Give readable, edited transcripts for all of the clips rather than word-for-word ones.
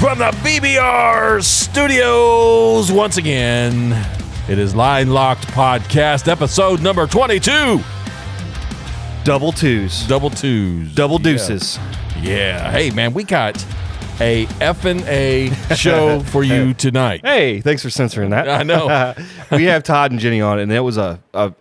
From the BBR studios, once again, it is Line Locked Podcast, episode number 22. Double twos. Double twos. Double deuces. Yeah. Hey, man, we got a F&A show for you tonight. Hey, thanks for censoring that. I know. We have Todd and Jenny on, and it was a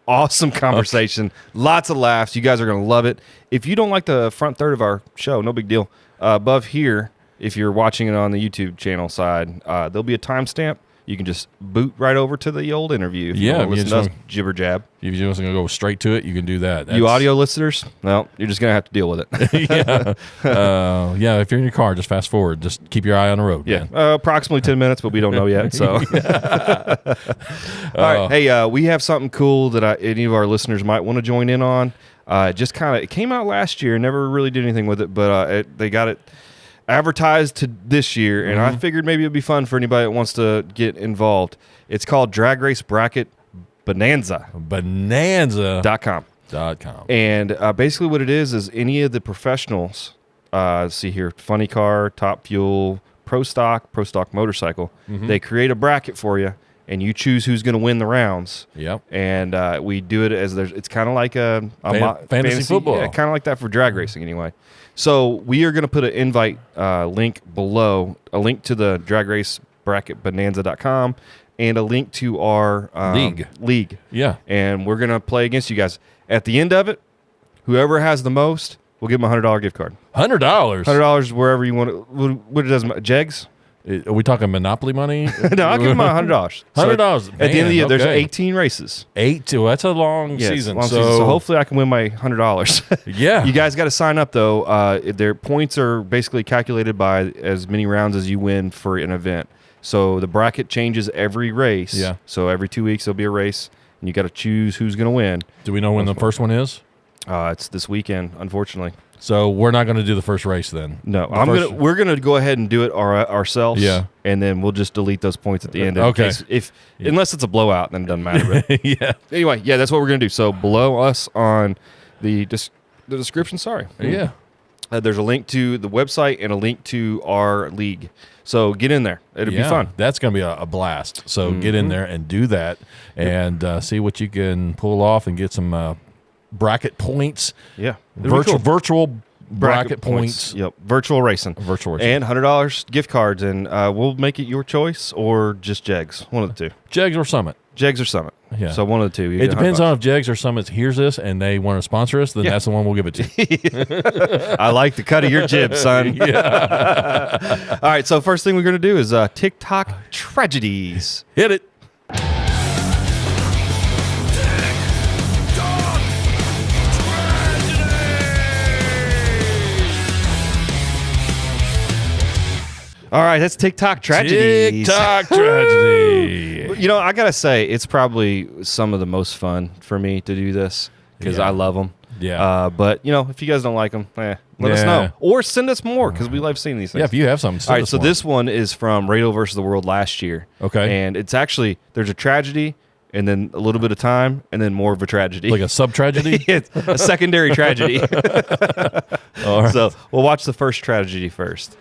awesome conversation. Okay. Lots of laughs. You guys are going to love it. If you don't like the front third of our show, no big deal. Above here, if you're watching it on the YouTube channel side, there'll be a timestamp. You can just boot right over to the old interview. If you listen to us jibber jab. If you just want to go straight to it, you can do that. You audio listeners, well, you're just going to have to deal with it. Yeah. If you're in your car, just fast forward. Just keep your eye on the road. Yeah, approximately 10 minutes, but we don't know yet. So, all right. Hey, we have something cool that any of our listeners might want to join in on. It came out last year. Never really did anything with it, but they got it advertised to this year, and I figured maybe it'd be fun for anybody that wants to get involved. It's called Drag Race Bracket Bonanza. Bonanza.com. And basically what it is any of the professionals, see here, Funny Car, Top Fuel, Pro Stock Motorcycle, they create a bracket for you, and you choose who's going to win the rounds. Yep. And we do it as it's kind of like a fantasy football. Yeah, kind of like that for drag racing anyway. So we are going to put an invite link below, a link to the Drag Race Bracket Bonanza.com, and a link to our league. Yeah. And we're going to play against you guys. At the end of it, whoever has the most, we'll give them a $100 gift card. $100? $100 wherever you want it. What it does, Jegs? Are we talking Monopoly money? No, I'll give them $100. $100. At the end of the year, there's 18 races. Well, that's a long season. So hopefully I can win my $100. Yeah. You guys got to sign up, though. Their points are basically calculated by as many rounds as you win for an event. So the bracket changes every race. Yeah. So every 2 weeks, there'll be a race, and you got to choose who's going to win. Do we know when the first one is? It's this weekend, unfortunately. So we're not going to do the first race then. No, we're gonna go ahead and do it ourselves. Yeah, and then we'll just delete those points at the end. Okay. Unless it's a blowout, then it doesn't matter. But yeah. Anyway, yeah, that's what we're gonna do. So below us on the description. Sorry. Yeah. There's a link to the website and a link to our league. So get in there. It'll be fun. That's going to be a blast. So get in there and do that and see what you can pull off and get some bracket points. Yeah. Virtual bracket points. Yep. Virtual racing. And $100 gift cards. And we'll make it your choice or just Jegs. One of the two. Jegs or Summit. Jegs or Summit. Yeah. So one of the two. It depends on if Jegs or Summit hears this and they want to sponsor us, then that's the one we'll give it to. I like the cut of your jib, son. Yeah. All right. So first thing we're going to do is TikTok tragedies. Hit it. All right, that's TikTok tragedies. TikTok tragedy. You know, I got to say, it's probably some of the most fun for me to do this because I love them. Yeah. But, if you guys don't like them, let us know. Or send us more because we love seeing these things. Yeah, if you have some, all right, so this one is from Radio versus the World last year. Okay. And it's actually, there's a tragedy and then a little bit of time and then more of a tragedy. Like a sub-tragedy? It's a secondary tragedy. All right. So we'll watch the first tragedy first.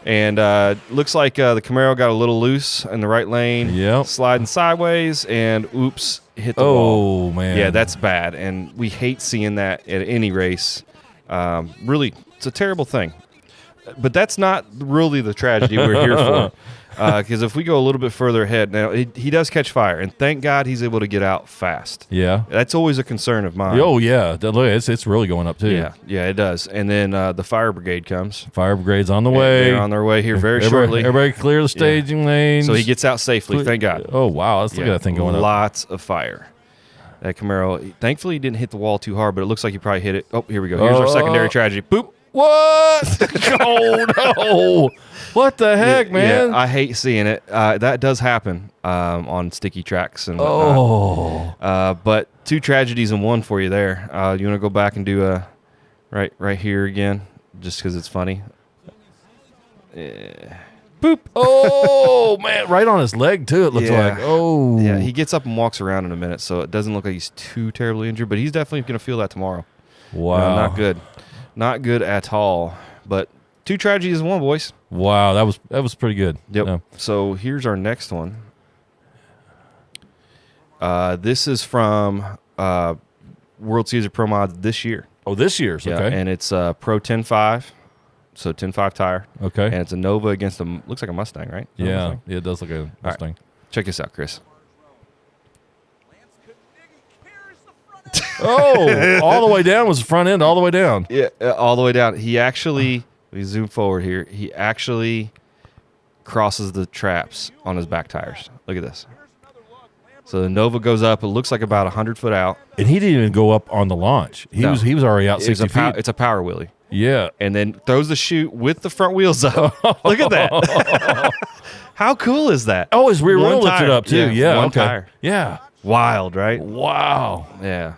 And looks like the Camaro got a little loose in the right lane, sliding sideways, and oops, hit the wall. Oh, man. Yeah, that's bad, and we hate seeing that at any race. Really, it's a terrible thing. But that's not really the tragedy we're here for. Because if we go a little bit further ahead, now he does catch fire, and thank God he's able to get out fast. Yeah. That's always a concern of mine. Oh, yeah. Look, it's really going up, too. Yeah, it does. And then the fire brigade comes. Fire brigade's on the way. They're on their way here very shortly. Everybody clear the staging lanes. So he gets out safely, thank God. Oh, wow. Let's look at that thing going up. Lots of fire. That Camaro, thankfully he didn't hit the wall too hard, but it looks like he probably hit it. Oh, here we go. Here's our secondary tragedy. Boop. What? Oh, no. What the heck, man? Yeah, I hate seeing it. That does happen on sticky tracks and but two tragedies in one for you there. You want to go back and do a right here again, just because it's funny. Boop. Oh, man. Right on his leg, too, it looks like. Oh. Yeah, he gets up and walks around in a minute, so it doesn't look like he's too terribly injured, but he's definitely going to feel that tomorrow. Wow. Not good. Not good at all. But 2 tragedies in one, boys. Wow, that was pretty good. Yep. Yeah. So here's our next one. This is from World Series of Pro Mods this year. Oh, this year's, Yeah, okay. and it's Pro 10.5, so 10.5 tire. Okay. And it's a Nova against looks like a Mustang, right? Yeah, it does look like a Mustang. Right. Check this out, Chris. Oh, all the way down was the front end, all the way down. Yeah, all the way down. He actually, we zoom forward here, he actually crosses the traps on his back tires. Look at this. So the Nova goes up. It looks like about 100 foot out. And he didn't even go up on the launch. He was already out 60 feet. It's a power wheelie. Yeah. And then throws the chute with the front wheels up. Look at that. How cool is that? Oh, his rear One wheel lifted tire. up too. Yeah. One okay. tire. Yeah. Wild, right? Wow. Yeah.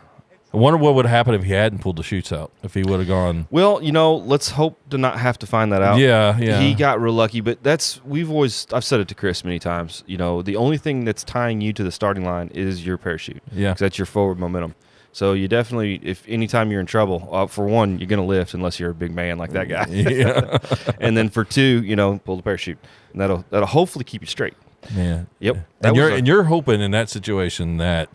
I wonder what would happen if he hadn't pulled the chutes out. If he would have gone. Well, let's hope to not have to find that out. Yeah. He got real lucky, but I've said it to Chris many times. The only thing that's tying you to the starting line is your parachute. Yeah. Because that's your forward momentum. So you definitely, if anytime you're in trouble, for one, you're going to lift unless you're a big man like that guy. Yeah. And then for two, pull the parachute, and that'll hopefully keep you straight. Yeah. Yep. And you're hoping in that situation that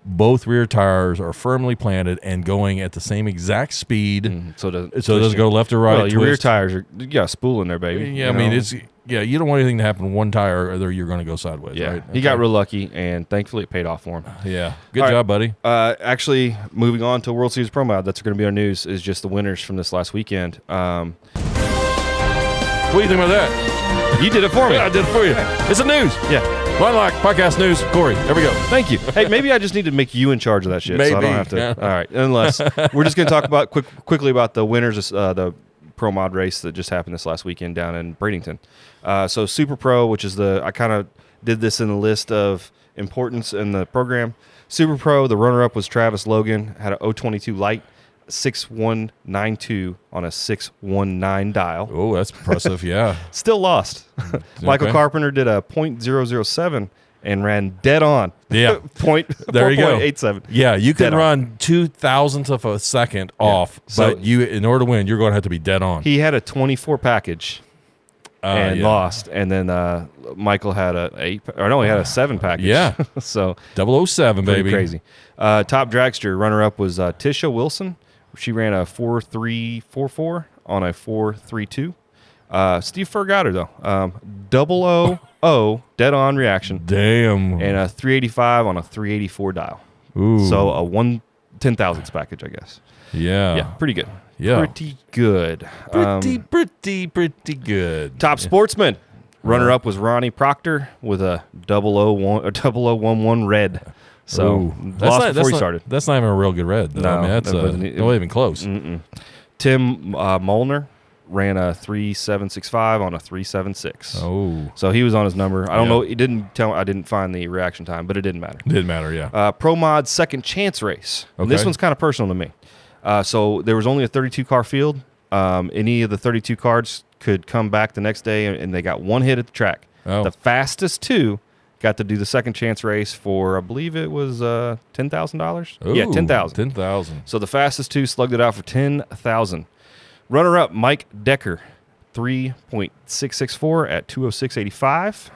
both rear tires are firmly planted and going at the same exact speed, so it doesn't go left or right. Well, your rear tires you got a spool in there, baby. Yeah, I mean you don't want anything to happen to one tire, or you're going to go sideways. Yeah, right? He got real lucky, and thankfully it paid off for him. Yeah, good job, buddy. Actually, moving on to World Series Pro Mod, that's going to be our news. Is just the winners from this last weekend. What do you think about that? You did it for me. Yeah, I did it for you. It's the news. Yeah. Line Lock Podcast News. Corey, there we go. Thank you. Hey, maybe I just need to make you in charge of that shit. Maybe. So I don't have to. Yeah. All right. Unless we're just going to talk about quickly about the winners of the Pro Mod race that just happened this last weekend down in Bradenton. So Super Pro, which is I kind of did this in the list of importance in the program. Super Pro, the runner-up was Travis Logan, had an 022 light, 6192 on a 619 dial. Oh, that's impressive. Yeah. Still lost. Michael Carpenter did a .007 and ran dead on. Yeah. There you go. 4.87. Yeah, you can run 0.02 of a second off, but in order to win, you're going to have to be dead on. He had a 24 package and lost, and then Michael had he had a 7 package. Yeah. So 007, baby. Crazy. Top dragster runner-up was Tisha Wilson. She ran a 4.344 on a 4.32. Steve Furr got her, though. 000 dead-on reaction. Damn. And a 385 on a 384 dial. Ooh. So a 10,000ths package, I guess. Yeah. Yeah, pretty good. Yeah. Pretty good. Pretty good. Top sportsman. Runner-up was Ronnie Proctor with a 0011 red. So lost before he started. That's not even a real good red. Though. No, I mean, that's not even close. Tim Molnar ran a 3.765 on a 3.76. Oh, so he was on his number. I don't know. It didn't tell. I didn't find the reaction time, but it didn't matter. Didn't matter. Yeah. Pro Mod second chance race. Okay. And this one's kind of personal to me. So there was only a 32 car field. Any of the 32 cars could come back the next day, and they got one hit at the track. Oh. The fastest two got to do the second chance race for, I believe it was $10,000. Yeah, $10,000. $10,000. So the fastest two slugged it out for $10,000. Runner up, Mike Decker, 3.664 at 206.85.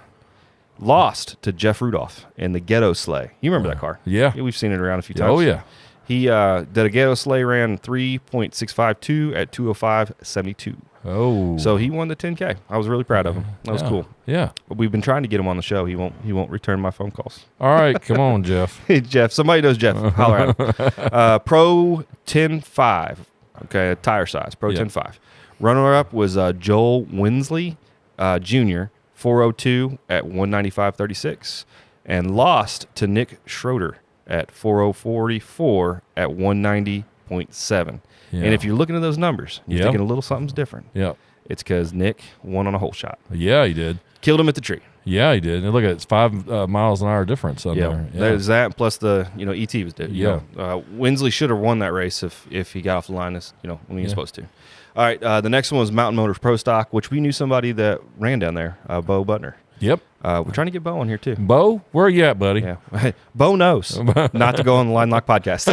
Lost to Jeff Rudolph in the Ghetto Sleigh. You remember that car? Yeah. We've seen it around a few times. Oh yeah. He did a Ghetto Sleigh, ran 3.652 at 205.72. Oh. So he won the 10K. I was really proud of him. That was cool. Yeah. But we've been trying to get him on the show. He won't return my phone calls. All right, come on, Jeff. Hey, Jeff. Somebody knows Jeff. Holler at him. Pro 10.5. Okay, tire size. Pro 10.5. Runner-up was Joel Winsley Jr., 402 at 195.36. And lost to Nick Schroeder at 404.44 at 190.7. Yeah. And if you're looking at those numbers, you're thinking a little something's different. Yeah. It's because Nick won on a hole shot. Yeah, he did. Killed him at the tree. Yeah, he did. And look at it, it's 5 miles an hour difference on there. Yeah. There's that, plus the ET was dead. Yeah. Winsley should have won that race if he got off the line when he was supposed to. All right, the next one was Mountain Motors Pro Stock, which we knew somebody that ran down there, Bo Butner. Yep. We're trying to get Bo on here too. Bo, where are you at, buddy? Yeah. Bo knows not to go on the Line Lock podcast.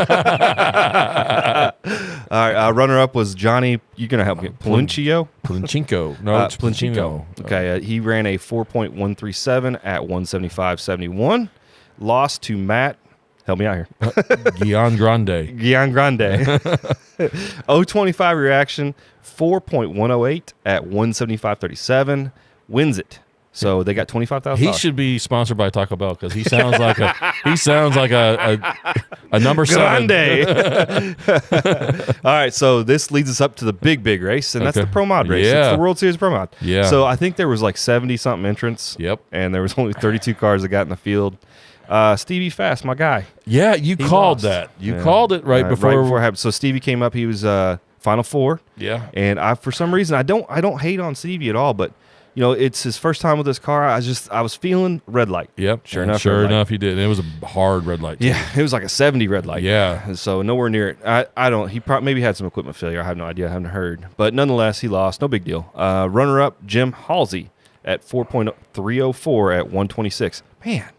All right. Runner-up was Johnny. You're going to help me. Plunchinko. No, it's Plunchinko. Okay. He ran a 4.137 at 175.71. Lost to Matt. Help me out here. Gian Grande. 025 reaction, 4.108 at 175.37. Wins it. So they got $25,000. He should be sponsored by Taco Bell because he sounds like a number Grande. 7. All right, so this leads us up to the big race, and that's the Pro Mod race. Yeah. It's the World Series Pro Mod. Yeah. So I think there was like 70-something entrants. Yep. And there was only 32 cars that got in the field. Stevie Fast, my guy. Yeah, you called that. You called it right before it happened. So Stevie came up. He was Final Four. Yeah. And for some reason, I don't hate on Stevie at all, but it's his first time with this car. I was feeling red light. Yep. Sure enough, he did. And it was a hard red light. Yeah, it was like a 70 red light. Yeah. So nowhere near it. He maybe had some equipment failure. I have no idea. I haven't heard. But nonetheless, he lost. No big deal. Runner-up, Jim Halsey at 4.304 at 126. Man,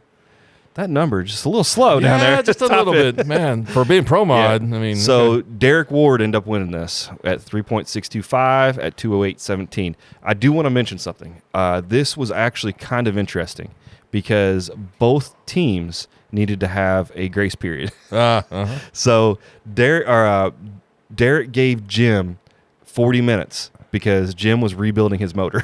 that number just a little slow down there. Yeah, just a little bit, man. For being Pro Mod, I mean. So Derek Ward ended up winning this at 3.625 at 208.17. I do want to mention something. This was actually kind of interesting because both teams needed to have a grace period. So Derek gave Jim 40 minutes because Jim was rebuilding his motor.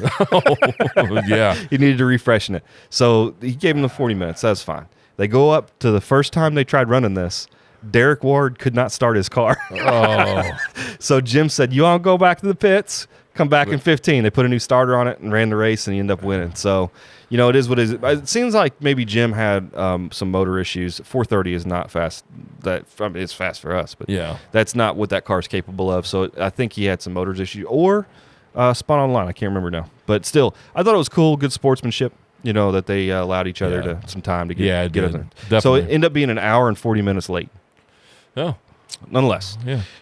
Yeah. He needed to refreshen it. So he gave him the 40 minutes. That's fine. They go up to the first time they tried running this. Derek Ward could not start his car. So Jim said, you want to go back to the pits? Come back in 15. They put a new starter on it and ran the race, and he ended up winning. So, it is what it is. It seems like maybe Jim had some motor issues. 430 is not fast. It's fast for us, but that's not what that car is capable of. So I think he had some motors issues or spun online. I can't remember now. But still, I thought it was cool, good sportsmanship. That they allowed each other some time to get up there. Definitely. So it ended up being an hour and 40 minutes late. Oh. Nonetheless,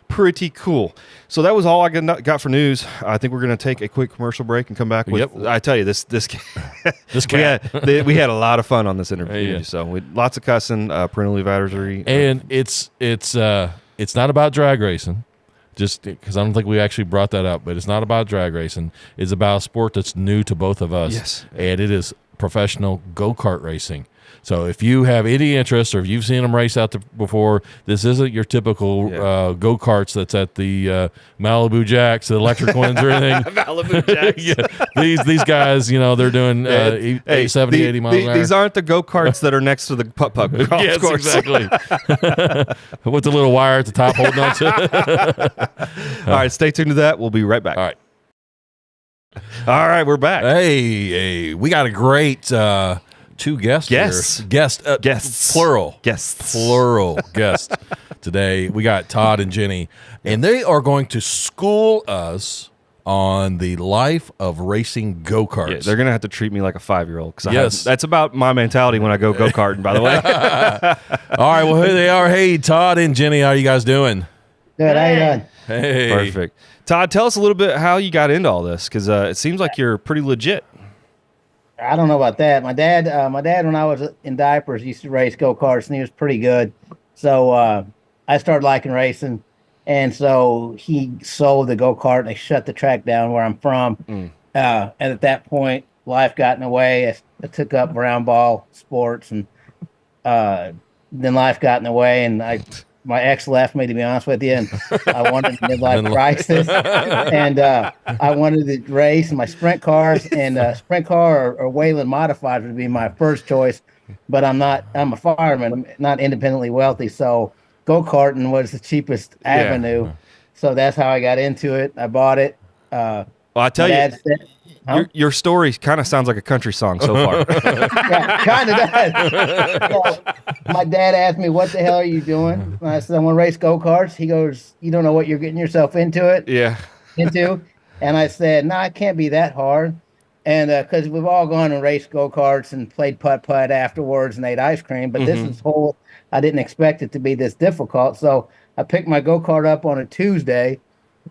pretty cool. So that was all I got for news. I think we're going to take a quick commercial break and come back with. I tell you, this cat. we had a lot of fun on this interview. So lots of cussing, parental advisory, and it's not about drag racing. Just because I don't think we actually brought that up, but it's not about drag racing. It's about a sport that's new to both of us. Yes, and it is go-kart racing. So if you have any interest or if you've seen them race out before, this isn't your typical go-karts that's at the Malibu Jacks, the electric ones or anything. Malibu Jacks. These guys, they're doing 70, 80 miles an hour. These aren't the go-karts that are next to the putt-putt golf yes, course. Exactly. With the little wire at the top holding on to it. All right, stay tuned to that. We'll be right back. All right. All right, we're back. Hey, we got a great... two guests. Guests. Plural. Guests. Plural guests. Today, we got Todd and Jenny, and they are going to school us on the life of racing go-karts. Yeah, they're going to have to treat me like a 5-year-old. That's about my mentality when I go go-karting, by the way. All right, well, here they are. Hey, Todd and Jenny, how are you guys doing? Good, how you doing? Hey. Perfect. Todd, tell us a little bit how you got into all this, because it seems like you're pretty legit. I don't know about that. My dad, when I was in diapers, used to race go-karts, and he was pretty good. So I started liking racing, and so he sold the go-kart, and they shut the track down where I'm from. And at that point, life got in the way. I took up brown ball sports, and then life got in the way, and my ex left me, to be honest with you, and I wanted a midlife crisis, and I wanted to race in my sprint cars, and sprint car or Wayland modified would be my first choice, but I'm a fireman, I'm not independently wealthy, so go-karting was the cheapest avenue, so that's how I got into it. I bought it. Well, I tell you, your story kind of sounds like a country song so far. Yeah, kind of does. So, my dad asked me, what the hell are you doing? And I said, I want to race go-karts. He goes, you don't know what you're getting yourself into. And I said, no, it can't be that hard. And because we've all gone and raced go-karts and played putt-putt afterwards and ate ice cream, but this is I didn't expect it to be this difficult. So I picked my go-kart up on a Tuesday,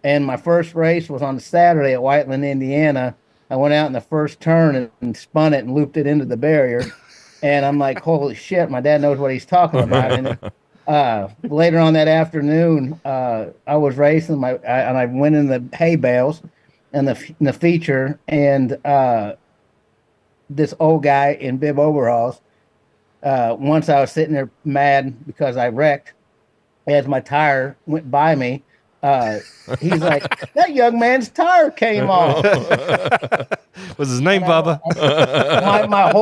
and my first race was on a Saturday at Whiteland, Indiana. I went out in the first turn and spun it and looped it into the barrier. And I'm like, holy shit, my dad knows what he's talking about. And later on that afternoon, I was racing and I went in the hay bales and the feature, and this old guy in bib overalls, once I was sitting there mad because I wrecked as my tire went by me. He's like, that young man's tire came off. Was his name Bubba?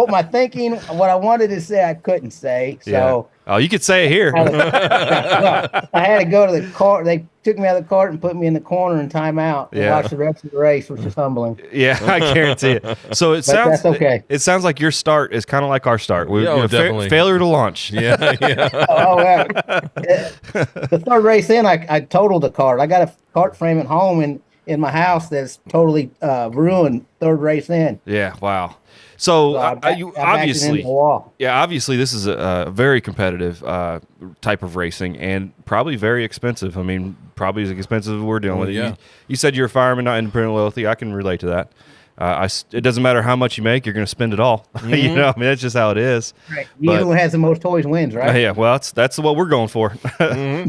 My thinking, what I wanted to say, I couldn't say. So, yeah. Oh, you could say it here. I had to go to the cart. They took me out of the cart and put me in the corner and time out and watch the rest of the race, which is humbling. Yeah, I guarantee it. So that's okay. It sounds like your start is kind of like our start. Definitely. Failure to launch. Yeah. The third race in, I totaled the cart. I got a cart frame at home in my house that's totally ruined. Third race in. Yeah. Wow. So obviously, this is a very competitive type of racing and probably very expensive. I mean, probably as expensive as we're dealing with. Yeah. You said you're a fireman, not independent loyalty. I can relate to that. It doesn't matter how much you make, you're going to spend it all. Mm-hmm. You know, I mean, that's just how it is. Right. Who has the most toys wins, right? Yeah, well, that's what we're going for. Mm-hmm.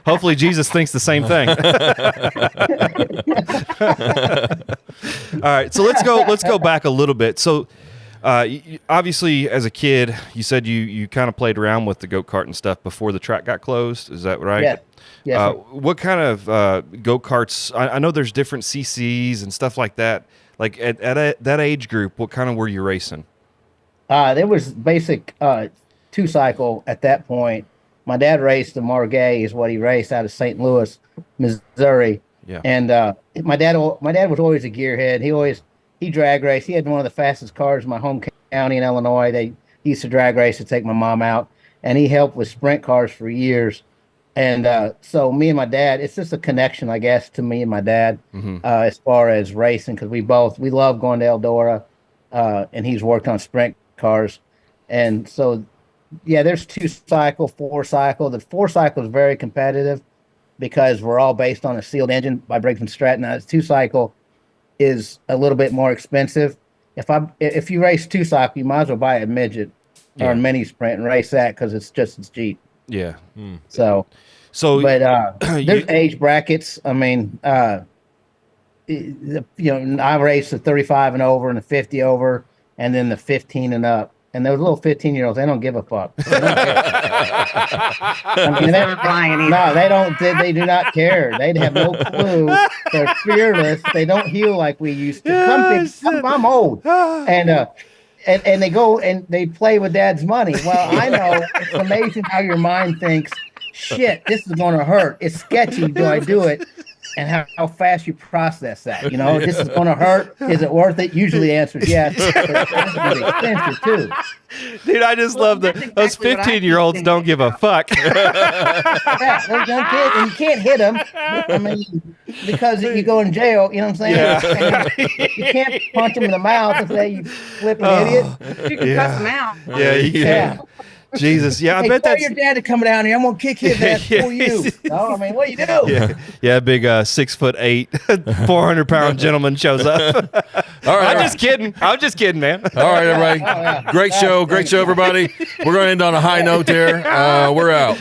Hopefully Jesus thinks the same thing. All right, so let's go back a little bit. So obviously, as a kid, you said you kind of played around with the go-kart and stuff before the track got closed. Is that right? Yeah. Yes, what kind of go-karts? I know there's different CCs and stuff like that. Like at that age group, what kind of were you racing? There was basic two-cycle at that point. My dad raced the Margay, is what he raced out of St. Louis, Missouri. Yeah. And my dad was always a gearhead. He drag raced. He had one of the fastest cars in my home county in Illinois. He used to drag race to take my mom out, and he helped with sprint cars for years. And so me and my dad, it's just a connection, I guess, to me and my dad, as far as racing, because we love going to Eldora, and he's worked on sprint cars. And so, yeah, there's 2-cycle, 4-cycle. The 4-cycle is very competitive because we're all based on a sealed engine by Briggs & Stratton. Now, 2-cycle is a little bit more expensive. If you race 2-cycle, you might as well buy a midget or a mini sprint and race that because it's just as cheap. Yeah. So, but there's age brackets. I mean, I race the 35 and over and the 50 over, and then the 15 and up. And those little 15-year-olds, they don't give a fuck. They don't care. They don't. They do not care. They have no clue. They're fearless. They don't heal like we used to. I'm old, and they go and they play with dad's money. Well, I know it's amazing how your mind thinks, shit, this is going to hurt. It's sketchy. Do I do it? And how fast you process that. You know, this is going to hurt. Is it worth it? Usually the answer is yes. But it's going to be expensive too. Dude, I just love that those 15-year-olds don't give a fuck. Yeah, they're young kids, and you can't hit them. I mean, because you go in jail. You know what I'm saying? Yeah. You can't punch them in the mouth and say you flipping idiot. You can cuss them out. Yeah, you can. Yeah. Jesus, yeah, I bet tell that's your dad to come down here. I'm gonna kick his ass for you. No, I mean, what do you do? Yeah, big 6'8", 400-pound gentleman shows up. All right, I'm just kidding, man. All right, everybody. Great show, everybody. We're going to end on a high note there. We're out.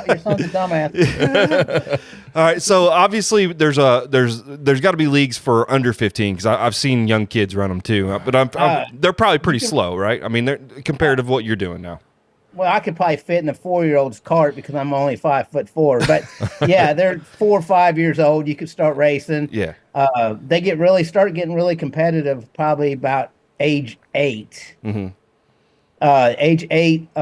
Your son's a dumbass. All right, so obviously there's got to be leagues for under 15 because I've seen young kids run them too, but they're probably pretty slow, right? I mean, they're compared to what you're doing now. Well, I could probably fit in a 4-year-old's cart because I'm only 5'4". But yeah, they're 4 or 5 years old. You could start racing. Yeah. They start getting really competitive probably about age 8. Mm-hmm. Age 8,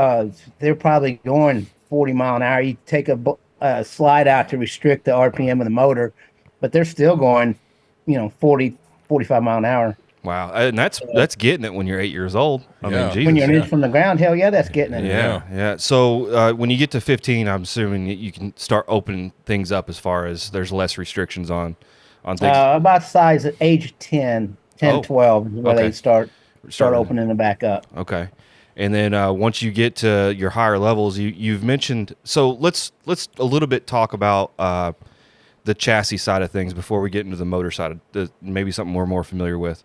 they're probably going 40 mile an hour. You take a slide out to restrict the RPM of the motor, but they're still going, 40, 45 mile an hour. Wow, and that's getting it when you're 8 years old. I mean, Jesus. When you're an inch from the ground, hell yeah, that's getting it. Yeah. So when you get to 15, I'm assuming you can start opening things up as far as there's less restrictions on things. About size at age 10, 12 is where they start opening it back up. Okay. And then once you get to your higher levels, you've mentioned. So let's a little bit talk about the chassis side of things before we get into the motor side, maybe something we're more familiar with.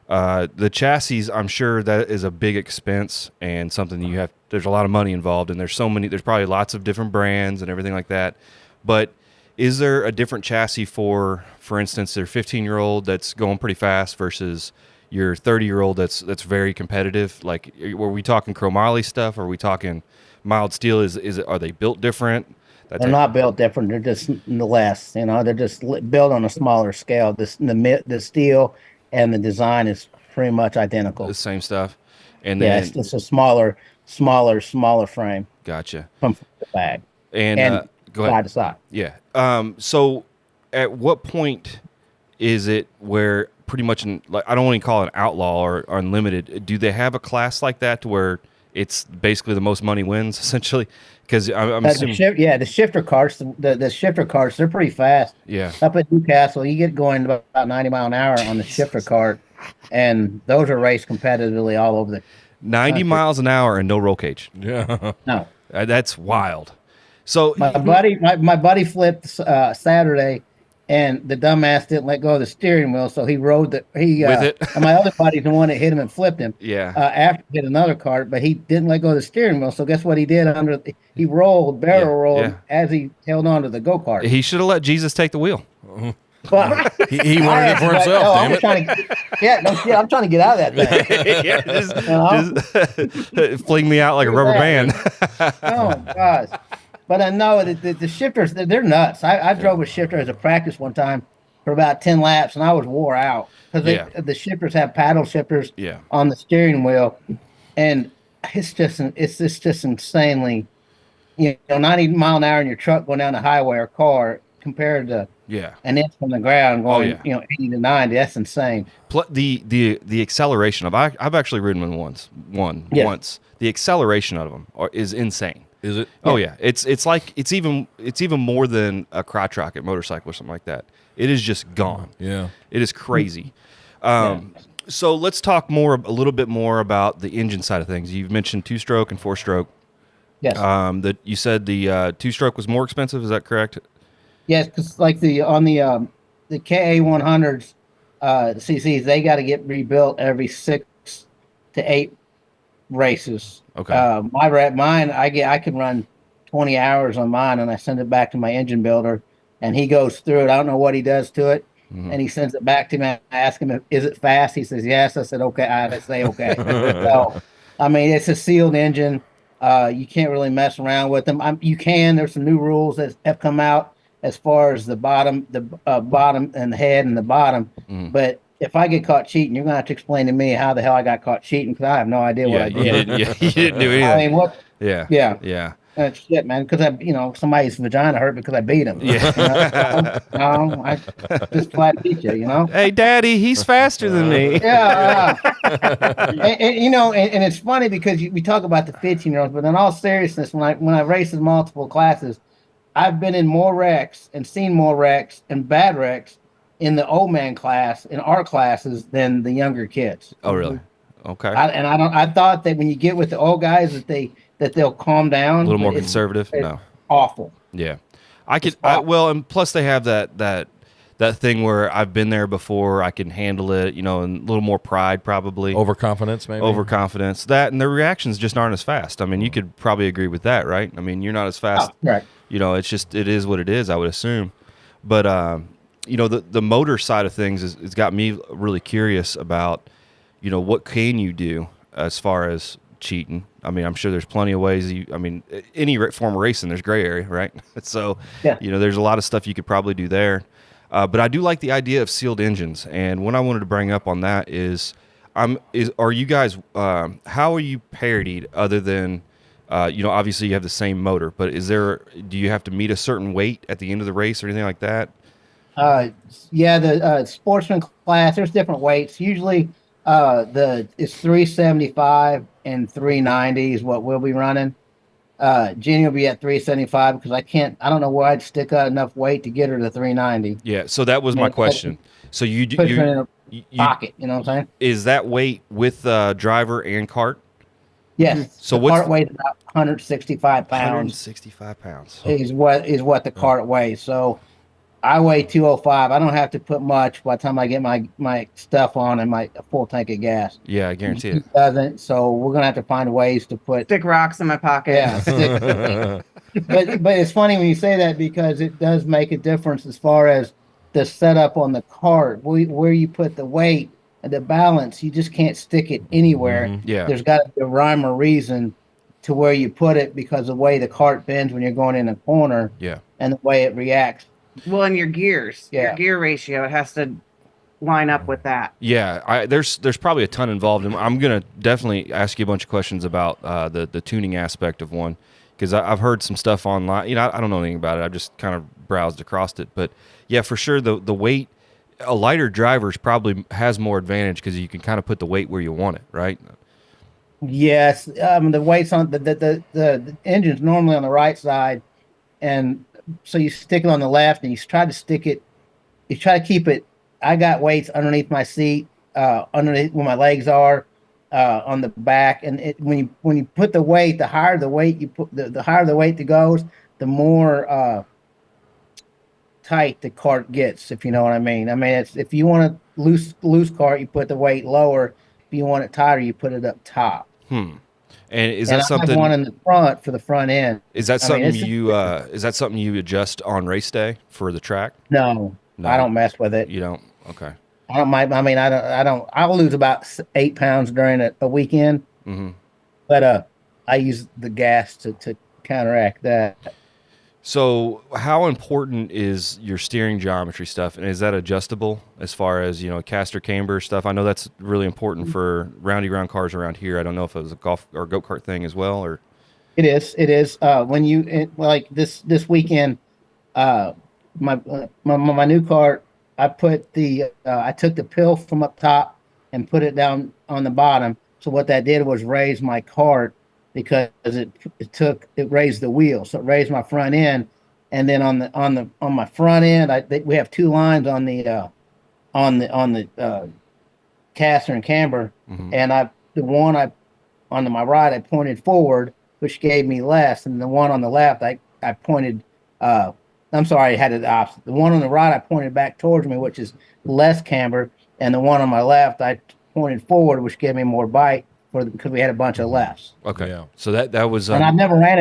The chassis, I'm sure that is a big expense and something that there's a lot of money involved, and there's probably lots of different brands and everything like that. But is there a different chassis for instance, their 15-year-old that's going pretty fast versus your 30-year-old that's very competitive? Like, were we talking chromoly stuff? Or are we talking mild steel? Are they built different? They're not built different. They're just less. They're just built on a smaller scale. The steel and the design is pretty much identical. The same stuff. And yeah, then it's a smaller frame. Gotcha. From the back and go ahead. Side to side. Yeah. So, at what point is it where pretty much I don't want to call it an outlaw or unlimited? Do they have a class like that to where it's basically the most money wins essentially? Because I'm assuming, the shifter carts, the shifter carts, they're pretty fast. Yeah. Up at Newcastle, you get going about 90 mile an hour on the shifter cart, and those are raced competitively all over the 90 miles an hour and no roll cage. Yeah. No. That's wild. So my buddy flipped Saturday, and the dumbass didn't let go of the steering wheel, so he rode with it. And my other buddy's the one that hit him and flipped him. Yeah. After he hit another cart, but he didn't let go of the steering wheel. So guess what he did? He rolled as he held on to the go kart. He should have let Jesus take the wheel. But he wanted it for himself. Damn it! I'm trying to get out of that thing. Just fling me out like a rubber band. Oh gosh. But no, the shifters, they're nuts. I drove a shifter as a practice one time for about 10 laps, and I was wore out because the shifters have paddle shifters on the steering wheel, and it's just insanely, 90 mile an hour in your truck going down the highway or car compared to an inch from the ground going 80 to 90. That's insane. The acceleration of I've actually ridden one once. The acceleration of them is insane. Is it? Oh yeah. It's like it's even more than a crotch rocket motorcycle or something like that. It is just gone. Yeah. It is crazy. So let's talk a little bit more about the engine side of things. You've mentioned 2-stroke and 4-stroke. Yes. That you said the 2-stroke was more expensive. Is that correct? Yes, because like the KA 100s CCs, they got to get rebuilt every 6 to 8 races. Okay. Mine, I can run 20 hours on mine, and I send it back to my engine builder, and he goes through it. I don't know what he does to it, and he sends it back to me. I ask him, is it fast? He says yes. I said okay. I say okay. So, I mean, it's a sealed engine. You can't really mess around with them. You can. There's some new rules that have come out as far as the bottom and the head and the bottom, but if I get caught cheating, you're going to have to explain to me how the hell I got caught cheating, because I have no idea what I did. You didn't do anything. I mean, what? Yeah. Yeah. Shit, man, because somebody's vagina hurt because I beat him. Yeah. I just flat beat you, Hey, Daddy, he's faster than me. Yeah. And it's funny because we talk about the 15-year-olds, but in all seriousness, when I race in multiple classes, I've been in more wrecks and seen more wrecks and bad wrecks in the old man class, in our classes, than the younger kids. Oh, really? Okay. I thought that when you get with the old guys that they'll calm down. A little more conservative? No. Awful. Yeah. And plus they have that thing where I've been there before, I can handle it, and a little more pride probably. Overconfidence, maybe? Overconfidence. That, and their reactions just aren't as fast. I mean, you could probably agree with that, right? I mean, you're not as fast. Oh, right. It is what it is, I would assume. But, the motor side of things has got me really curious about, what can you do as far as cheating? I mean, I'm sure there's plenty of ways. Any form of racing, there's gray area, right? So, there's a lot of stuff you could probably do there. But I do like the idea of sealed engines. And what I wanted to bring up on that is are you guys, how are you parodied other than, obviously you have the same motor, but do you have to meet a certain weight at the end of the race or anything like that? The sportsman class, there's different weights. Usually it's 375 and 390 is what we'll be running. Jenny will be at 375 because I don't know where I'd stick out enough weight to get her to 390. Yeah, so that was my question. So you put her in a pocket, you know what I'm saying? Is that weight with driver and cart? Yes. So the cart weighs about 165 pounds. 165 pounds is what the cart weighs. So I weigh 205. I don't have to put much by the time I get my stuff on and my full tank of gas. Yeah, I guarantee He it. doesn't, so we're gonna have to find ways to put. Stick rocks in my pocket. Yeah, but it's funny when you say that because it does make a difference as far as the setup on the cart, where you put the weight and the balance. You just can't stick it anywhere. Yeah. There's got to be a rhyme or reason to where you put it because the way the cart bends when you're going in a corner. Yeah. And the way it reacts. Well, and your gears, Yeah. your gear ratio, it has to line up with that. Yeah, there's probably a ton involved, and I'm gonna definitely ask you a bunch of questions about the tuning aspect of one, because I've heard some stuff online. You know, I don't know anything about it. I've just kind of browsed across it, but yeah, for sure the weight. A lighter driver's probably has more advantage because you can kind of put the weight where you want it, right? Yes, the weight's on the engine's normally on the right side, and so you stick it on the left, and you try to stick it. You try to keep it. I got weights underneath my seat, underneath where my legs are, on the back, and when you put the weight, the higher the weight you put, the higher the weight that goes, the more tight the cart gets. If you know what I mean. I mean, it's if you want a loose cart, you put the weight lower. If you want it tighter, you put it up top. And is that something? I have one in the front for the front end. Is that something is that something you adjust on race day for the track? No, I don't mess with it. You don't? Okay. I don't mind. I mean, I don't. I'll lose about 8 pounds during a weekend, but I use the gas to counteract that. So, how important is your steering geometry stuff, and is that adjustable as far as a caster camber stuff? I know that's really important for roundy round cars around here. I don't know if it was a golf or go-kart thing as well, or it is. It is. When you like this weekend, my new cart, I put I took the pill from up top and put it down on the bottom. So what that did was raise my cart, because it raised the wheel, so it raised my front end, and then on my front end, we have 2 lines on the caster and camber, and the one on my right I pointed forward, which gave me less, and the one on the left I pointed. I'm sorry, I had it opposite. The one on the right I pointed back towards me, which is less camber, and the one on my left I pointed forward, which gave me more bite. Because we had a bunch of lefts. Okay, yeah. So that was. And I never ran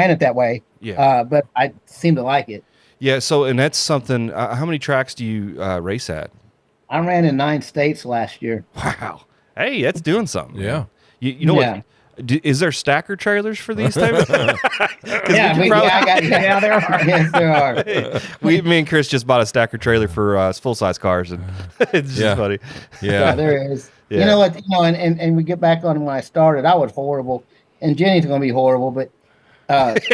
it that way. Yeah. But I seem to like it. Yeah. So, and that's something. How many tracks do you race at? I ran in 9 states last year. Wow. Hey, that's doing something. Yeah. You know what? Is there stacker trailers for these types? Yeah, there are. Yes, there are. Me and Chris just bought a stacker trailer for full size cars, and it's just funny. Yeah, there is. Yeah. You know what? And we get back on when I started. I was horrible, and Jenny's going to be horrible, but that's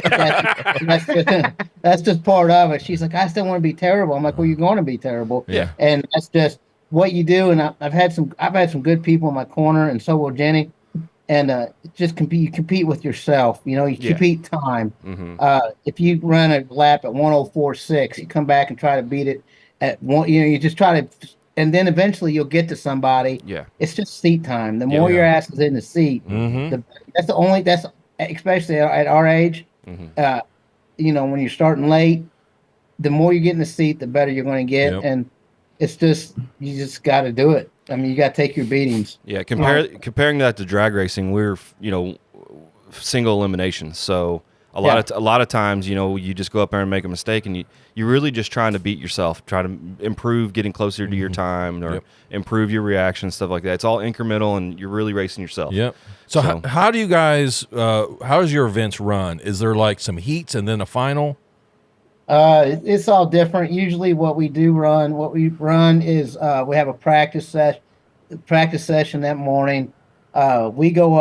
just part of it. She's like, I still want to be terrible. I'm like, well, you're going to be terrible. Yeah. And that's just what you do. And I've had some good people in my corner, and so will Jenny. And just compete. You compete with yourself. You compete time. If you run a lap at 1:04.6, you come back and try to beat it at one. You just try to. And then eventually you'll get to somebody. Yeah. It's just seat time. The more your ass is in the seat, that's especially at our age. When you're starting late, the more you get in the seat, the better you're going to get. Yep. And it's just, you just got to do it. I mean, you got to take your beatings. Yeah. Comparing that to drag racing, we're, single elimination. So a lot of times, you just go up there and make a mistake, and you're really just trying to beat yourself, try to improve, getting closer to your time, or improve your reaction, stuff like that. It's all incremental, and you're really racing yourself. Yep. So how do you guys? How does your events run? Is there like some heats and then a final? It's all different. Usually, what we run is we have a practice session that morning. We'll go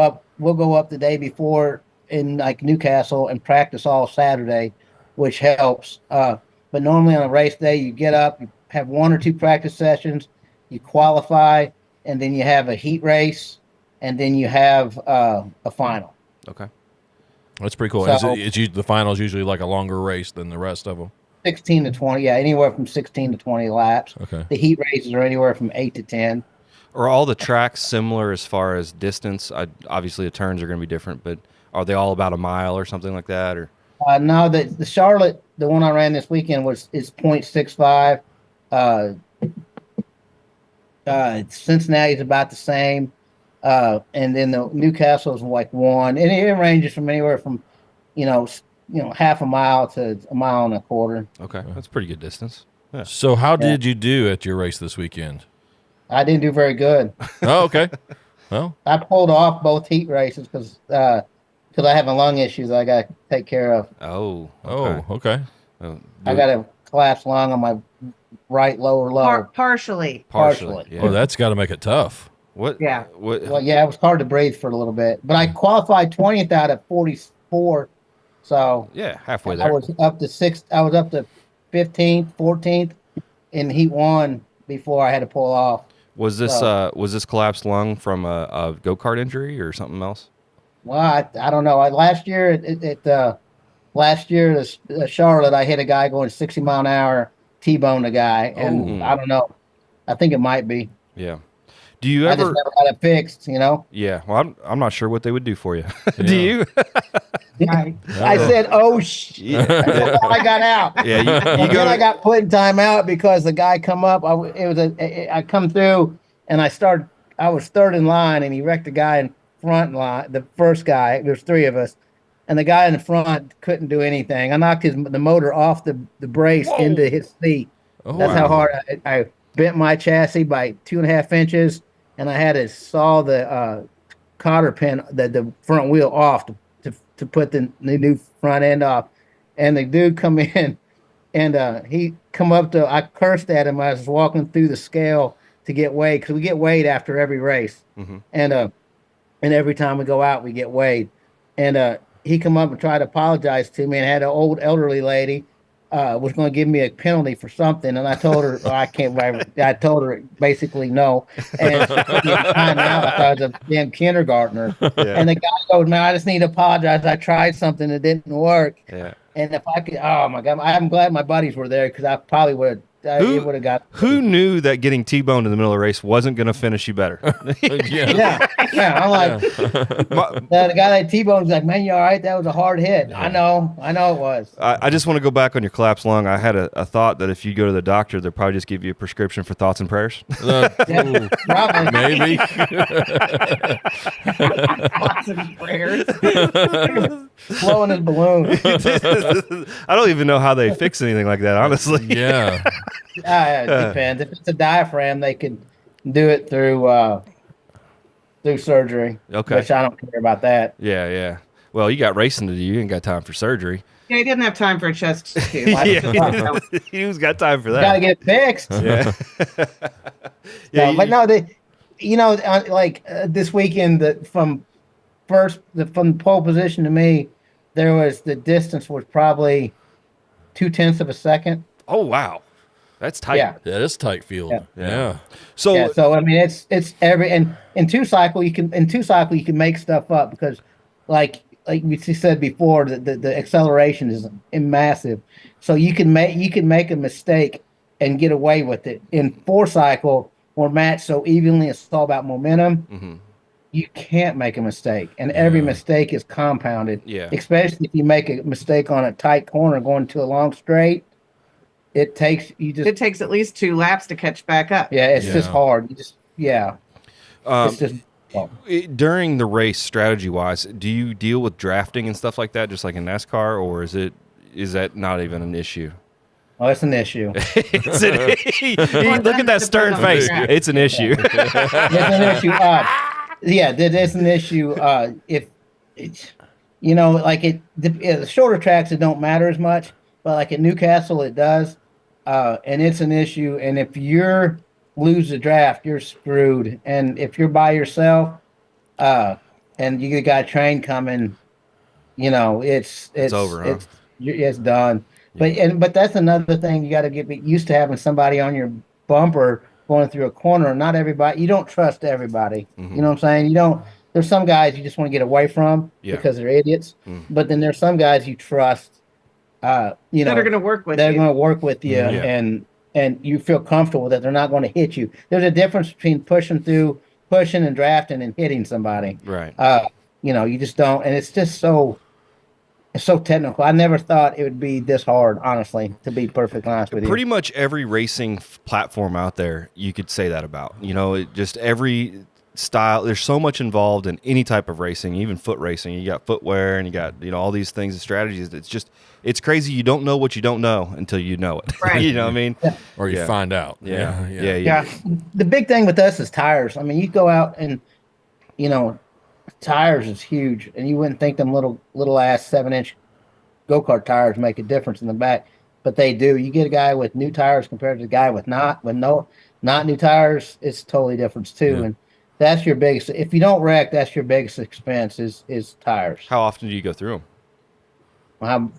up the day before in like Newcastle and practice all Saturday, which helps. But normally on a race day, you get up, you have 1 or 2 practice sessions, you qualify, and then you have a heat race, and then you have a final. Okay. That's pretty cool. So, The final is usually like a longer race than the rest of them. 16 to 20, yeah, anywhere from 16 to 20 laps. Okay. The heat races are anywhere from 8 to 10. Are all the tracks similar as far as distance? Obviously, the turns are going to be different, but are they all about a mile or something like that? Or No, the Charlotte, the one I ran this weekend is 0.65. Cincinnati's about the same. And then the Newcastle's like 1. And it ranges from anywhere from, half a mile to a mile and a quarter. Okay, that's pretty good distance. Yeah. So how did you do at your race this weekend? I didn't do very good. Oh, okay. Well, I pulled off both heat races because I have a lung issue that I got to take care of. Oh, okay. I got a collapsed lung on my right lower lobe. Partially. Yeah. Well, that's got to make it tough. What? Yeah. What? Well, yeah, it was hard to breathe for a little bit, but I qualified 20th out of 44. So Yeah, halfway there. I was up to 15th, 14th in heat 1 before I had to pull off. Was this collapsed lung from a go-kart injury or something else? Well, I don't know. Last year at Charlotte, I hit a guy going 60 mile an hour, T-boned a guy, and I don't know. I think it might be. Yeah. Do you I ever? just never got it fixed, Yeah. Well, I'm not sure what they would do for you. Do you? I said, "Oh shit!" I got out. Yeah. I got put in timeout because the guy come up. I come through and I was third in line, and he wrecked the guy in front line. The first guy. There's 3 of us, and the guy in the front couldn't do anything. I knocked the motor off the brace into his seat. Oh, That's how hard I bent my chassis by 2.5 inches, and I had to saw the cotter pin, the front wheel off to put the new front end off. And the dude come in, and he come up to, I cursed at him. I was walking through the scale to get weighed, because we get weighed after every race. Mm-hmm. And every time we go out, we get weighed. And he come up and tried to apologize to me, and had an old elderly lady was going to give me a penalty for something, and I told her I told her basically no, and she put me in timeout like I was a damn kindergartner. Yeah. And the guy goes, "Man, I just need to apologize. I tried something that didn't work." Yeah. And if I could, oh my God, I'm glad my buddies were there, because I probably would have. It would have got. Who knew that getting T-boned in the middle of the race wasn't going to finish you better? Yeah. I'm like, the guy that T-boned was like, "Man, you all right? That was a hard hit." Yeah. I know it was. I just want to go back on your collapsed lung. I had a thought that if you go to the doctor, they'll probably just give you a prescription for thoughts and prayers. Yeah, probably. Maybe. Thoughts and prayers. Blowing his balloon. I don't even know how they fix anything like that, honestly. Yeah. It depends. If it's a diaphragm, they can do it through surgery. Okay. Which I don't care about that. Yeah. Well, you got racing to do. You ain't got time for surgery. Yeah, he didn't have time for a chest tube. Who's got time for that? Got to get it fixed. Yeah. But no, this weekend, from pole position to me, the distance was probably 0.2 of a second. Oh wow, that's tight. Yeah, that is tight field. Yeah. So I mean, it's in 2 cycle you can make stuff up, because like we said before, the acceleration is massive. So you can make a mistake and get away with it. In 4 cycle, we're matched so evenly, it's all about momentum. Mm-hmm. You can't make a mistake, and every mistake is compounded. Yeah. Especially if you make a mistake on a tight corner going to a long straight, it takes at least 2 laps to catch back up. Yeah, it's just hard. It's just during the race, strategy wise, do you deal with drafting and stuff like that, just like in NASCAR, or is that not even an issue? Oh, it's an issue. Look at that stern face. It's an issue. It's an issue. It's an issue. If it's, the shorter tracks, it don't matter as much, but like at Newcastle, it does, and it's an issue. And if you lose the draft, you're screwed. And if you're by yourself, and you got a train coming, it's over. It's done. But that's another thing, you got to get used to having somebody on your bumper going through a corner. Not everybody, you don't trust everybody. Mm-hmm. You know what I'm saying? There's some guys you just want to get away from because they're idiots. Mm-hmm. But then there's some guys you trust, that are going to work with you. They're going to work with you, and you feel comfortable that they're not going to hit you. There's a difference between pushing and drafting and hitting somebody. Right. You just don't, and it's just so. it's so technical. I never thought it would be this hard, honestly, to be perfectly honest with you. Pretty much every racing platform out there, you could say that about. Just every style. There's so much involved in any type of racing, even foot racing. You got footwear and you got all these things and strategies. It's crazy. You don't know what you don't know until you know it. Right. You know what I mean? Yeah. Or you find out. Yeah. The big thing with us is tires. I mean, you go out and tires is huge, and you wouldn't think them little ass 7-inch go-kart tires make a difference in the back, but they do. You get a guy with new tires compared to a guy with not new tires, it's totally different too. And that's your biggest. If you don't wreck, that's your biggest expense is tires. How often do you go through them?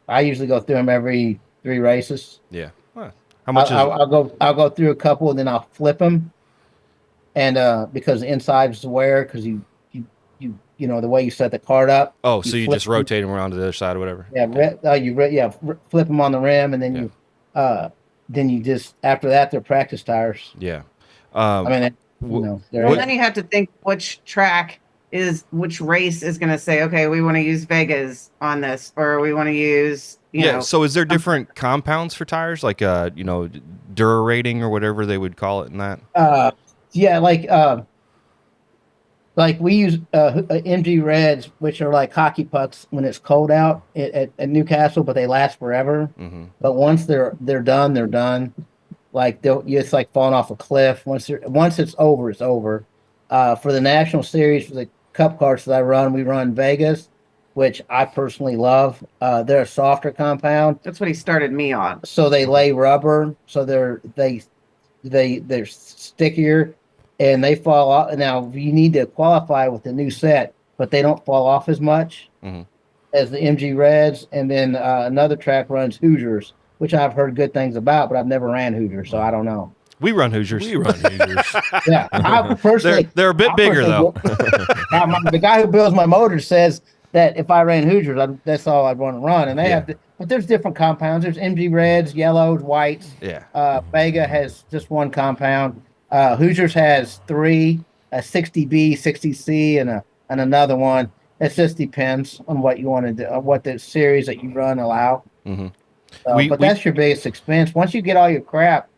I usually go through them every 3 races. Yeah. How much? I'll go through a couple, and then I'll flip them, and because the inside's wear, because you the way you set the cart up. Oh, so you just rotate them around to the other side or whatever. Yeah, flip them on the rim, and then you just after that they're practice tires. Yeah. Then you have to think which race is going to say, okay, we want to use Vegas on this, or we want to use So is there different compounds for tires, like Dura rating or whatever they would call it in that? Like we use MG Reds, which are like hockey pucks when it's cold out at Newcastle, but they last forever. Mm-hmm. But once they're done, they're done. Like it's like falling off a cliff. Once it's over, it's over. For the National Series, for the Cup carts that I run, we run Vegas, which I personally love. They're a softer compound. That's what he started me on. So they lay rubber, so they're stickier. And they fall off. Now, you need to qualify with the new set, but they don't fall off as much as the MG Reds. And then another track runs Hoosiers, which I've heard good things about, but I've never ran Hoosiers, so I don't know. We run Hoosiers. Yeah, I personally, they're a bit bigger though. Now, the guy who builds my motor says that if I ran Hoosiers, that's all I'd want to run. And they have, but there's different compounds. There's MG Reds, yellows, whites. Yeah. Vega has just one compound. Hoosiers has 3, a 60B, 60C, and another one. It just depends on what you want to do, what the series that you run allow. Mm-hmm. But that's your biggest expense. Once you get all your crap,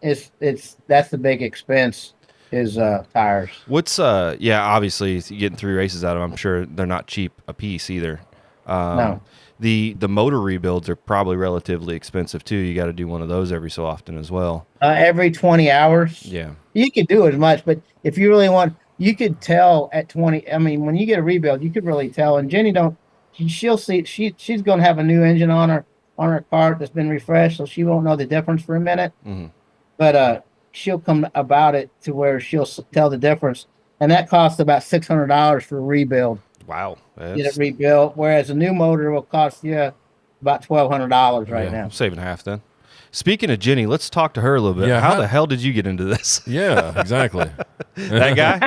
that's the big expense is tires. What's obviously getting 3 races out of them, I'm sure they're not cheap a piece either. No. The motor rebuilds are probably relatively expensive too. You got to do one of those every so often as well. Every 20 hours. Yeah. You could do as much, but if you really want, you could tell at 20. I mean, when you get a rebuild, you could really tell. And Jenny she'll see she's going to have a new engine on her cart that's been refreshed, so she won't know the difference for a minute. Mm-hmm. But she'll come about it to where she'll tell the difference, and that costs about $600 for a rebuild. Wow. Get it rebuilt, whereas a new motor will cost you about $1,200 right now. I'm saving half then. Speaking of Jenny, let's talk to her a little bit. Yeah, how the hell did you get into this? Yeah, exactly. That guy?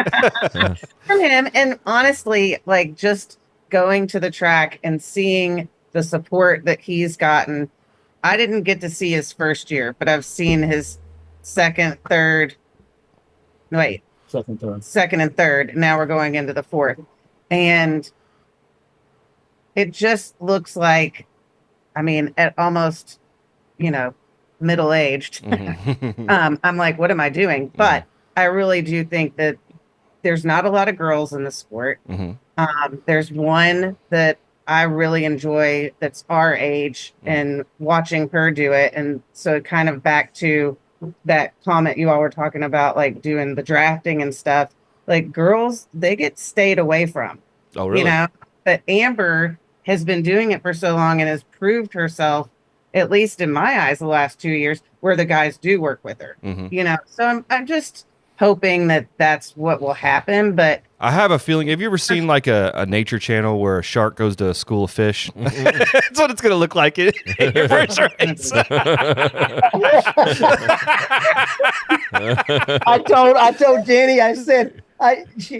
From him, and honestly, like just going to the track and seeing the support that he's gotten. I didn't get to see his first year, but I've seen his second and third. Now we're going into the fourth. And it just looks like, at almost, middle-aged. Mm-hmm. I'm like, what am I doing? But I really do think that there's not a lot of girls in the sport. Mm-hmm. There's one that I really enjoy that's our age, and watching her do it. And so kind of back to that comment you all were talking about, like doing the drafting and stuff. Like girls, they get stayed away from. Oh, really? But Amber has been doing it for so long and has proved herself, at least in my eyes, the last 2 years, where the guys do work with her. Mm-hmm. So I'm just hoping that that's what will happen. But I have a feeling. Have you ever seen like a nature channel where a shark goes to a school of fish? That's what it's going to look like in your first race. I told Jenny, I said,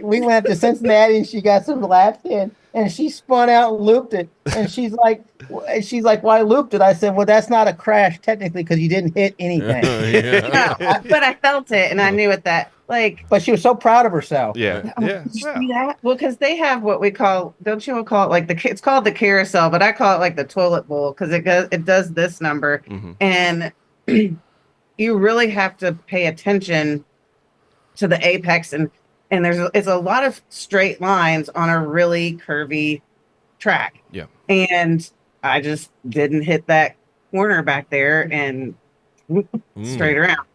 we went to Cincinnati and she got some laps in and she spun out and looped it. And she's like, why looped it? I said, well, that's not a crash technically because you didn't hit anything. but I felt it and I knew at that Like, But she was so proud of herself. Yeah. Yeah. see that? Well, because they have what we call, don't you all call it like it's called the carousel, but I call it like the toilet bowl because it does this number. Mm-hmm. And you really have to pay attention to the apex, and it's a lot of straight lines on a really curvy track. Yeah. And I just didn't hit that corner back there and straight around.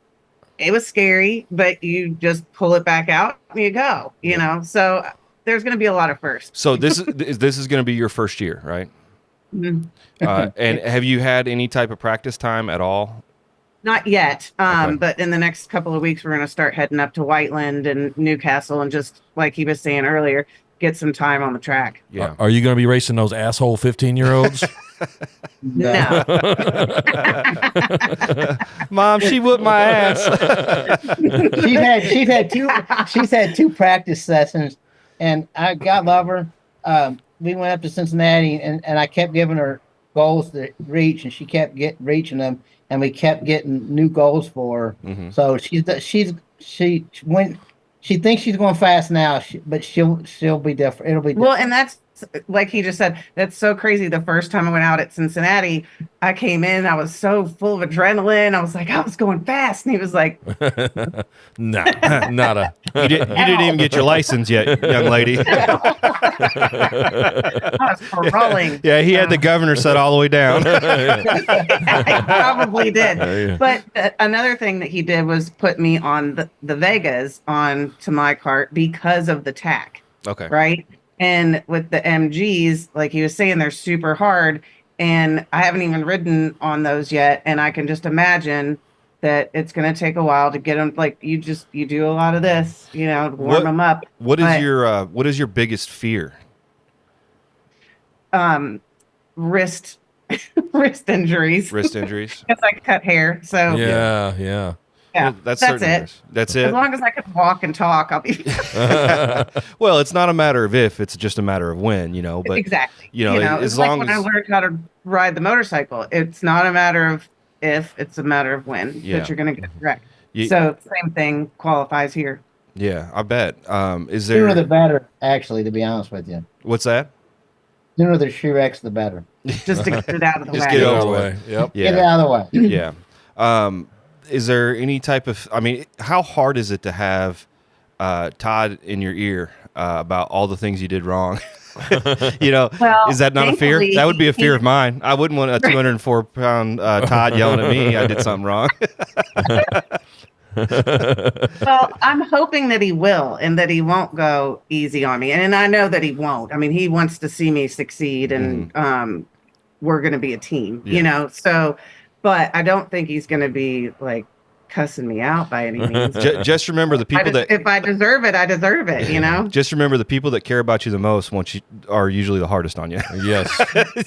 It was scary, but you just pull it back out and you go, you know. So there's going to be a lot of firsts. So this is going to be your first year, right? Mm-hmm. And have you had any type of practice time at all? Not yet, Okay. but in the next couple of weeks, we're going to start heading up to Whiteland and Newcastle, and just like he was saying earlier, get some time on the track. Yeah. Are you going to be racing those asshole 15-year-olds? No. Mom, she whooped my ass. She's had two practice sessions, and God love her. We went up to Cincinnati, and I kept giving her goals to reach, and she kept reaching them, and we kept getting new goals for her. Mm-hmm. So she thinks she's going fast now, but she'll be different. It'll be different. Well, and that's like he just said, that's so crazy. The first time I went out at Cincinnati, I came in, I was so full of adrenaline. I was like, I was going fast. And he was like, No, not a. You didn't even get your license yet, young lady. I was paroling. Yeah, he had the governor set all the way down. I probably did. Yeah. But another thing that he did was put me on the Vegas on to my cart because of the tack. Okay. Right. And with the MGs, like he was saying, they're super hard. And I haven't even ridden on those yet. And I can just imagine that it's going to take a while to get them. Like you do a lot of this, you know, to warm them up. What is your biggest fear? Wrist injuries. Wrist injuries. Because I cut hair. So Yeah. yeah, Well, that's it. it. That's it. As long as I can walk and talk, I'll be Well, it's not a matter of if; it's just a matter of when. You know, but exactly. you know, as it's long like when as I learned how to ride the motorcycle, it's not a matter of if; it's a matter of when Yeah. that you're going to get wrecked. You- So same thing qualifies here. yeah, I bet. Is Sooner the there? better, actually, to be honest with you. What's that? Sooner the she wrecks, the better. Just to get it out of the Just way. get Get over out of the with. way. Yep. Get it Yeah, out of the way. yeah. Is there any type of? I mean, how hard is it to have Todd in your ear about all the things you did wrong? You know, Well, is that not a fear? thankfully, That would be a fear of mine. I wouldn't want a 204-pound Todd yelling at me I did something wrong. Well, I'm hoping that he will and that he won't go easy on me. And I know that he won't. I mean, he wants to see me succeed, and we're going to be a team, Yeah. you know? So, but I don't think he's going to be like cussing me out by any means. Just remember the people that. If I deserve it, I deserve it, you know? Just remember the people that care about you the most are usually the hardest on you. Yes.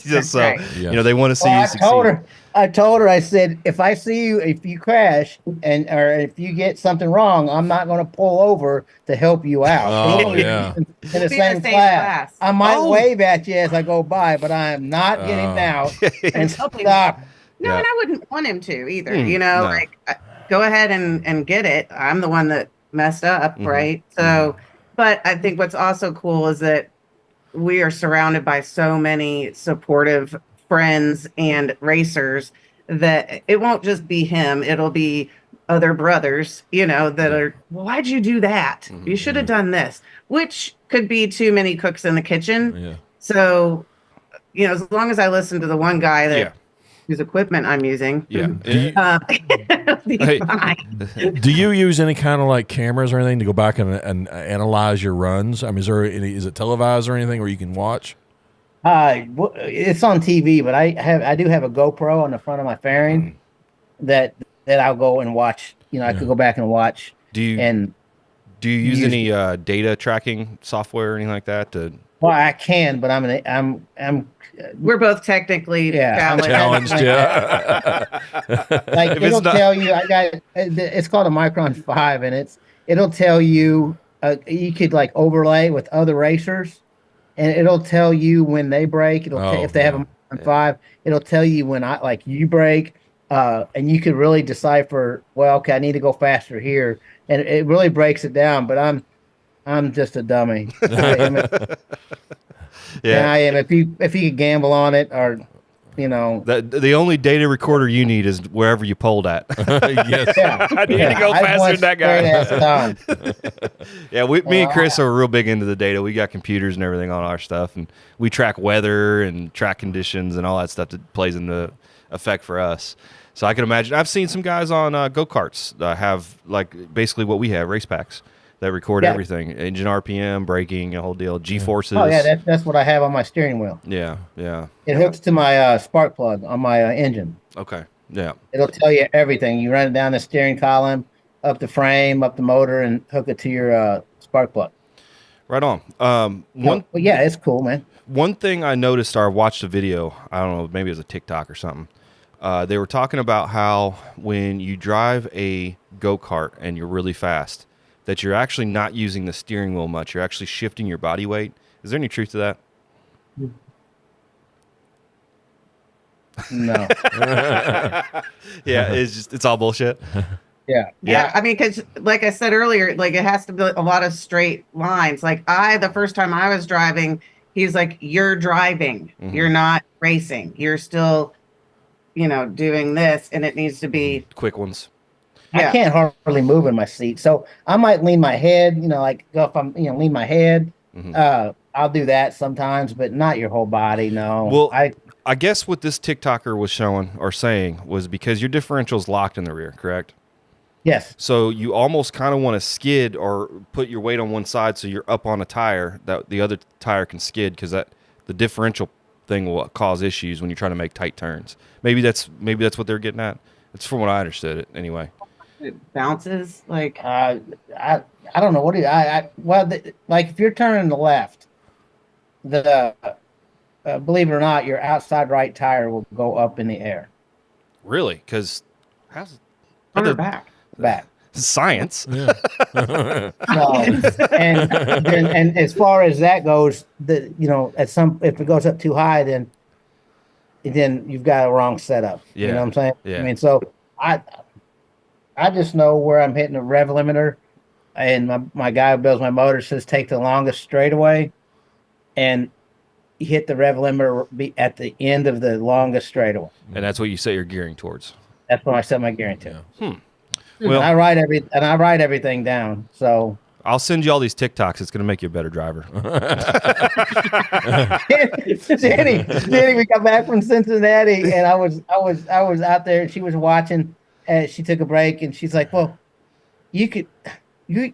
Just so right. Yes. you know, they want to see Well, you I succeed. told her, I said, if I see you, if you crash or if you get something wrong, I'm not going to pull over to help you out. Oh, yeah. In the Be same class. I might Oh. wave at you as I go by, but I am not getting out and stop. No, Yeah. and I wouldn't want him to either, Mm, you know? no. Like, go ahead and get it. I'm the one that messed up, right? So, but I think what's also cool is that we are surrounded by so many supportive friends and racers that it won't just be him. It'll be other brothers, you know, that are, why'd you do that? You should have done this, which could be too many cooks in the kitchen. Yeah. So, you know, as long as I listen to the one guy that Yeah. whose equipment I'm using, Yeah. it'll be Hey. fine. Do you use any kind of like cameras or anything to go back and analyze your runs? I mean, is it televised or anything where you can watch? It's on TV, but I do have a GoPro on the front of my fairing that I'll go and watch. You know, I could go back and watch. Do you use any data tracking software or anything like that? Well, I can, but I'm We're both technically Challenged, yeah. like If it's it'll not- tell you. It's called a Micron 5, and it'll tell you. You could like overlay with other racers, and it'll tell you when they break. If they have a Micron 5, it'll tell you when you break. and you could really decipher, well, okay, I need to go faster here, and it really breaks it down. But I'm just a dummy. I am. If you could gamble on it, or the only data recorder you need is wherever you polled at. Yes. I need to go faster than that guy. Me and Chris are real big into the data. We got computers and everything on our stuff, and we track weather and track conditions and all that stuff that plays into effect for us. So I can imagine. I've seen some guys on go-karts have like basically what we have, race packs that record everything: engine RPM, braking, a whole deal, G-forces. Oh yeah, that's what I have on my steering wheel. Yeah. It hooks to my spark plug on my engine. Okay. Yeah. It'll tell you everything. You run it down the steering column, up the frame, up the motor, and hook it to your spark plug. Right on. It's cool, man. One thing I noticed, or I watched a video, I don't know, maybe it was a TikTok or something. They were talking about how when you drive a go-kart and you're really fast, that you're actually not using the steering wheel much. You're actually shifting your body weight. Is there any truth to that? No. Yeah, it's all bullshit. Yeah. I mean, because like I said earlier, like it has to be a lot of straight lines. Like the first time I was driving, he's like, "You're driving. Mm-hmm. You're not racing. You're still, doing this, and it needs to be quick ones." I can't hardly move in my seat, so I might lean my head. Like if I'm, lean my head. Mm-hmm. I'll do that sometimes, but not your whole body. No. Well, I guess what this TikToker was showing or saying was because your differential's locked in the rear, correct? Yes. So you almost kind of want to skid or put your weight on one side so you're up on a tire that the other tire can skid, because the differential thing will cause issues when you're trying to make tight turns. Maybe that's what they're getting at. It's from what I understood it anyway. It bounces like I don't know what like if you're turning to the left, believe it or not, your outside right tire will go up in the air. Really? Because how's it back? Science. Yeah. And as far as that goes, if it goes up too high, then you've got a wrong setup. Yeah. You know what I'm saying? Yeah. I mean, so I just know where I'm hitting a rev limiter, and my guy who builds my motor says take the longest straightaway, and you hit the rev limiter at the end of the longest straightaway. And that's what you set your gearing towards. That's what I set my gearing to. Yeah. Well, I write everything down. So I'll send you all these TikToks. It's going to make you a better driver. Jenny, we got back from Cincinnati, and I was out there, and she was watching. And she took a break, and she's like, "Well, you're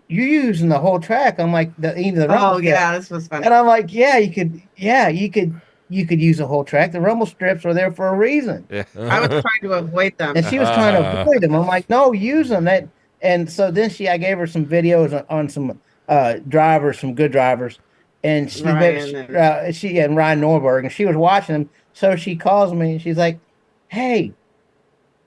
using the whole track." I'm like, this was fun. And I'm like, you could use the whole track. The rumble strips are there for a reason. Yeah. I was trying to avoid them, and she was trying to avoid them. I'm like, no, use them. And so then I gave her some videos on some drivers, some good drivers, and she and Ryan Norberg, and she was watching them. So she calls me, and she's like, "Hey,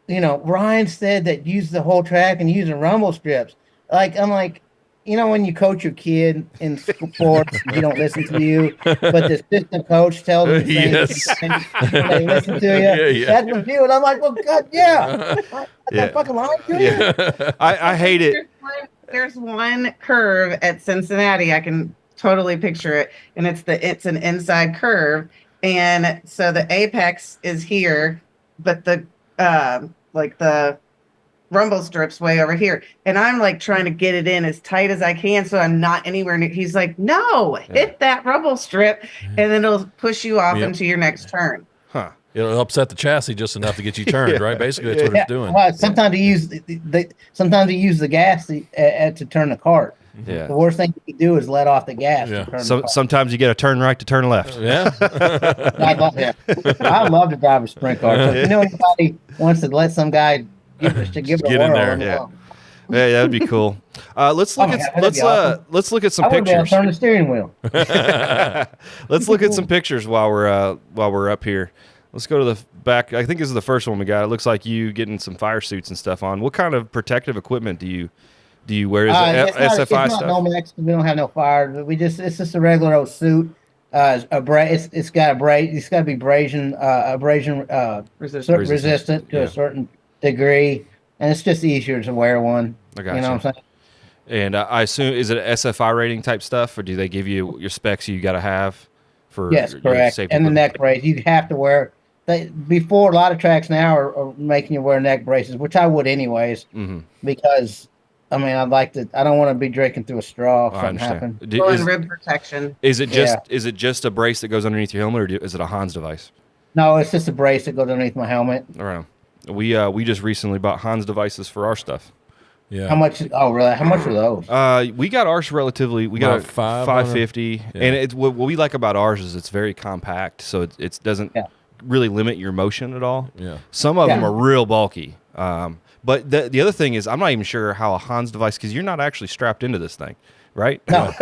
Ryan said that use the whole track and use the rumble strips." I'm like, when you coach your kid in sports, you don't listen to you, but the assistant coach tells them they listen to you. Yeah. That's what you. And I'm like, well, God, that fucking line to you. I hate it. There's one curve at Cincinnati. I can totally picture it, and it's an inside curve, and so the apex is here, but the rumble strips way over here, and I'm like trying to get it in as tight as I can so I'm not anywhere near. He's like, no, hit that rumble strip, and then it'll push you off into your next turn. It'll upset the chassis just enough to get you turned, right? Basically, that's what it's doing. Well, sometimes you use the gas to turn the cart. Yeah. The worst thing you can do is let off the gas. Yeah. To turn the cart. Sometimes you get a turn right to turn left. Yeah. I love to drive a sprint car. So if anybody wants to let some guy give it a get in there. Yeah, that'd be cool. Let's look at some pictures. Turn the steering wheel. Let's look at some pictures while we're up here. Let's go to the back. I think this is the first one we got. It looks like you getting some fire suits and stuff on. What kind of protective equipment do you wear? Is it SFI it's not stuff? Nomex. We don't have no fire. It's just a regular old suit. It's got to be abrasion resistant to a certain degree, and it's just easier to wear one. I got you know what I'm saying? And I assume, is it an SFI rating type stuff, or do they give you your specs you got to have for Yes, your correct. safety And the equipment? neck brace, you have to wear. Before, a lot of tracks now are making you wear neck braces, which I would anyways, because I mean, I don't want to be drinking through a straw if I something understand. happened. Well, and rib protection. Is it just a brace that goes underneath your helmet, or is it a Hans device? No, it's just a brace that goes underneath my helmet. All right. We just recently bought Hans devices for our stuff. Yeah. How much? Oh, really? How much are those? We got ours relatively. We got About five 550, Yeah. and it's what we like about ours is it's very compact, so it doesn't really limit your motion at all. Yeah. Some of them are real bulky. But the other thing is, I'm not even sure how a Hans device, because you're not actually strapped into this thing, right? No.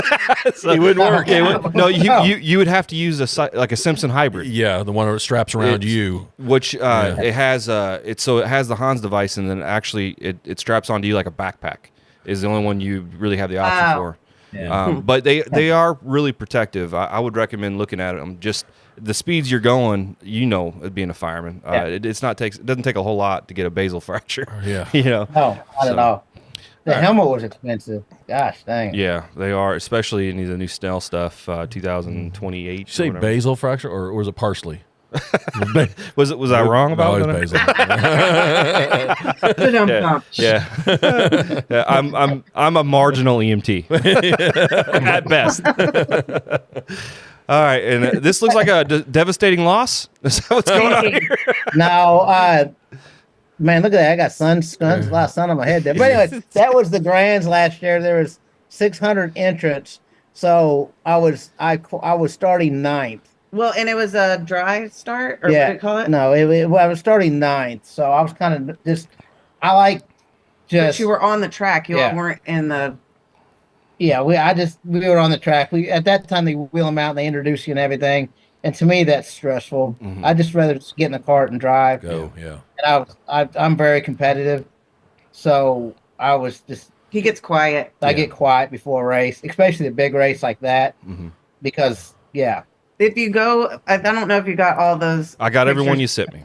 So, It wouldn't work. No, you would have to use a Simpson hybrid. Yeah, the one that straps around you. Which it has it has the Hans device, and then actually it straps onto you like a backpack. Is the only one you really have the option for. Yeah. But they are really protective. I would recommend looking at them. Just the speeds you're going, being a fireman, it doesn't take a whole lot to get a basal fracture. Yeah. No, not at all. The helmet was expensive. Gosh dang. Yeah, they are, especially in the new Snell stuff, 2028. Did you say basil fracture or was it parsley? Was I wrong about no, that? it's basil. Yeah. I'm a marginal EMT at best. All right, and this looks like a devastating loss. Is that what's going on here? No, man, look at that. I got a lot of sun on my head there. But anyway, that was the Grands last year. There was 600 entrants, so I was starting ninth. Well, and it was a dry start, or what do you call it? No, I was starting ninth, so I was kind of But you were on the track. You all weren't in the. Yeah, we were on the track. At that time they wheel them out and they introduce you and everything. And to me that's stressful. Mm-hmm. I just rather just get in the cart and drive. Go, yeah. And I'm very competitive, so I was just. He gets quiet. I get quiet before a race, especially a big race like that, because If you go, I don't know if you got all those. I got everyone pictures. you sent me.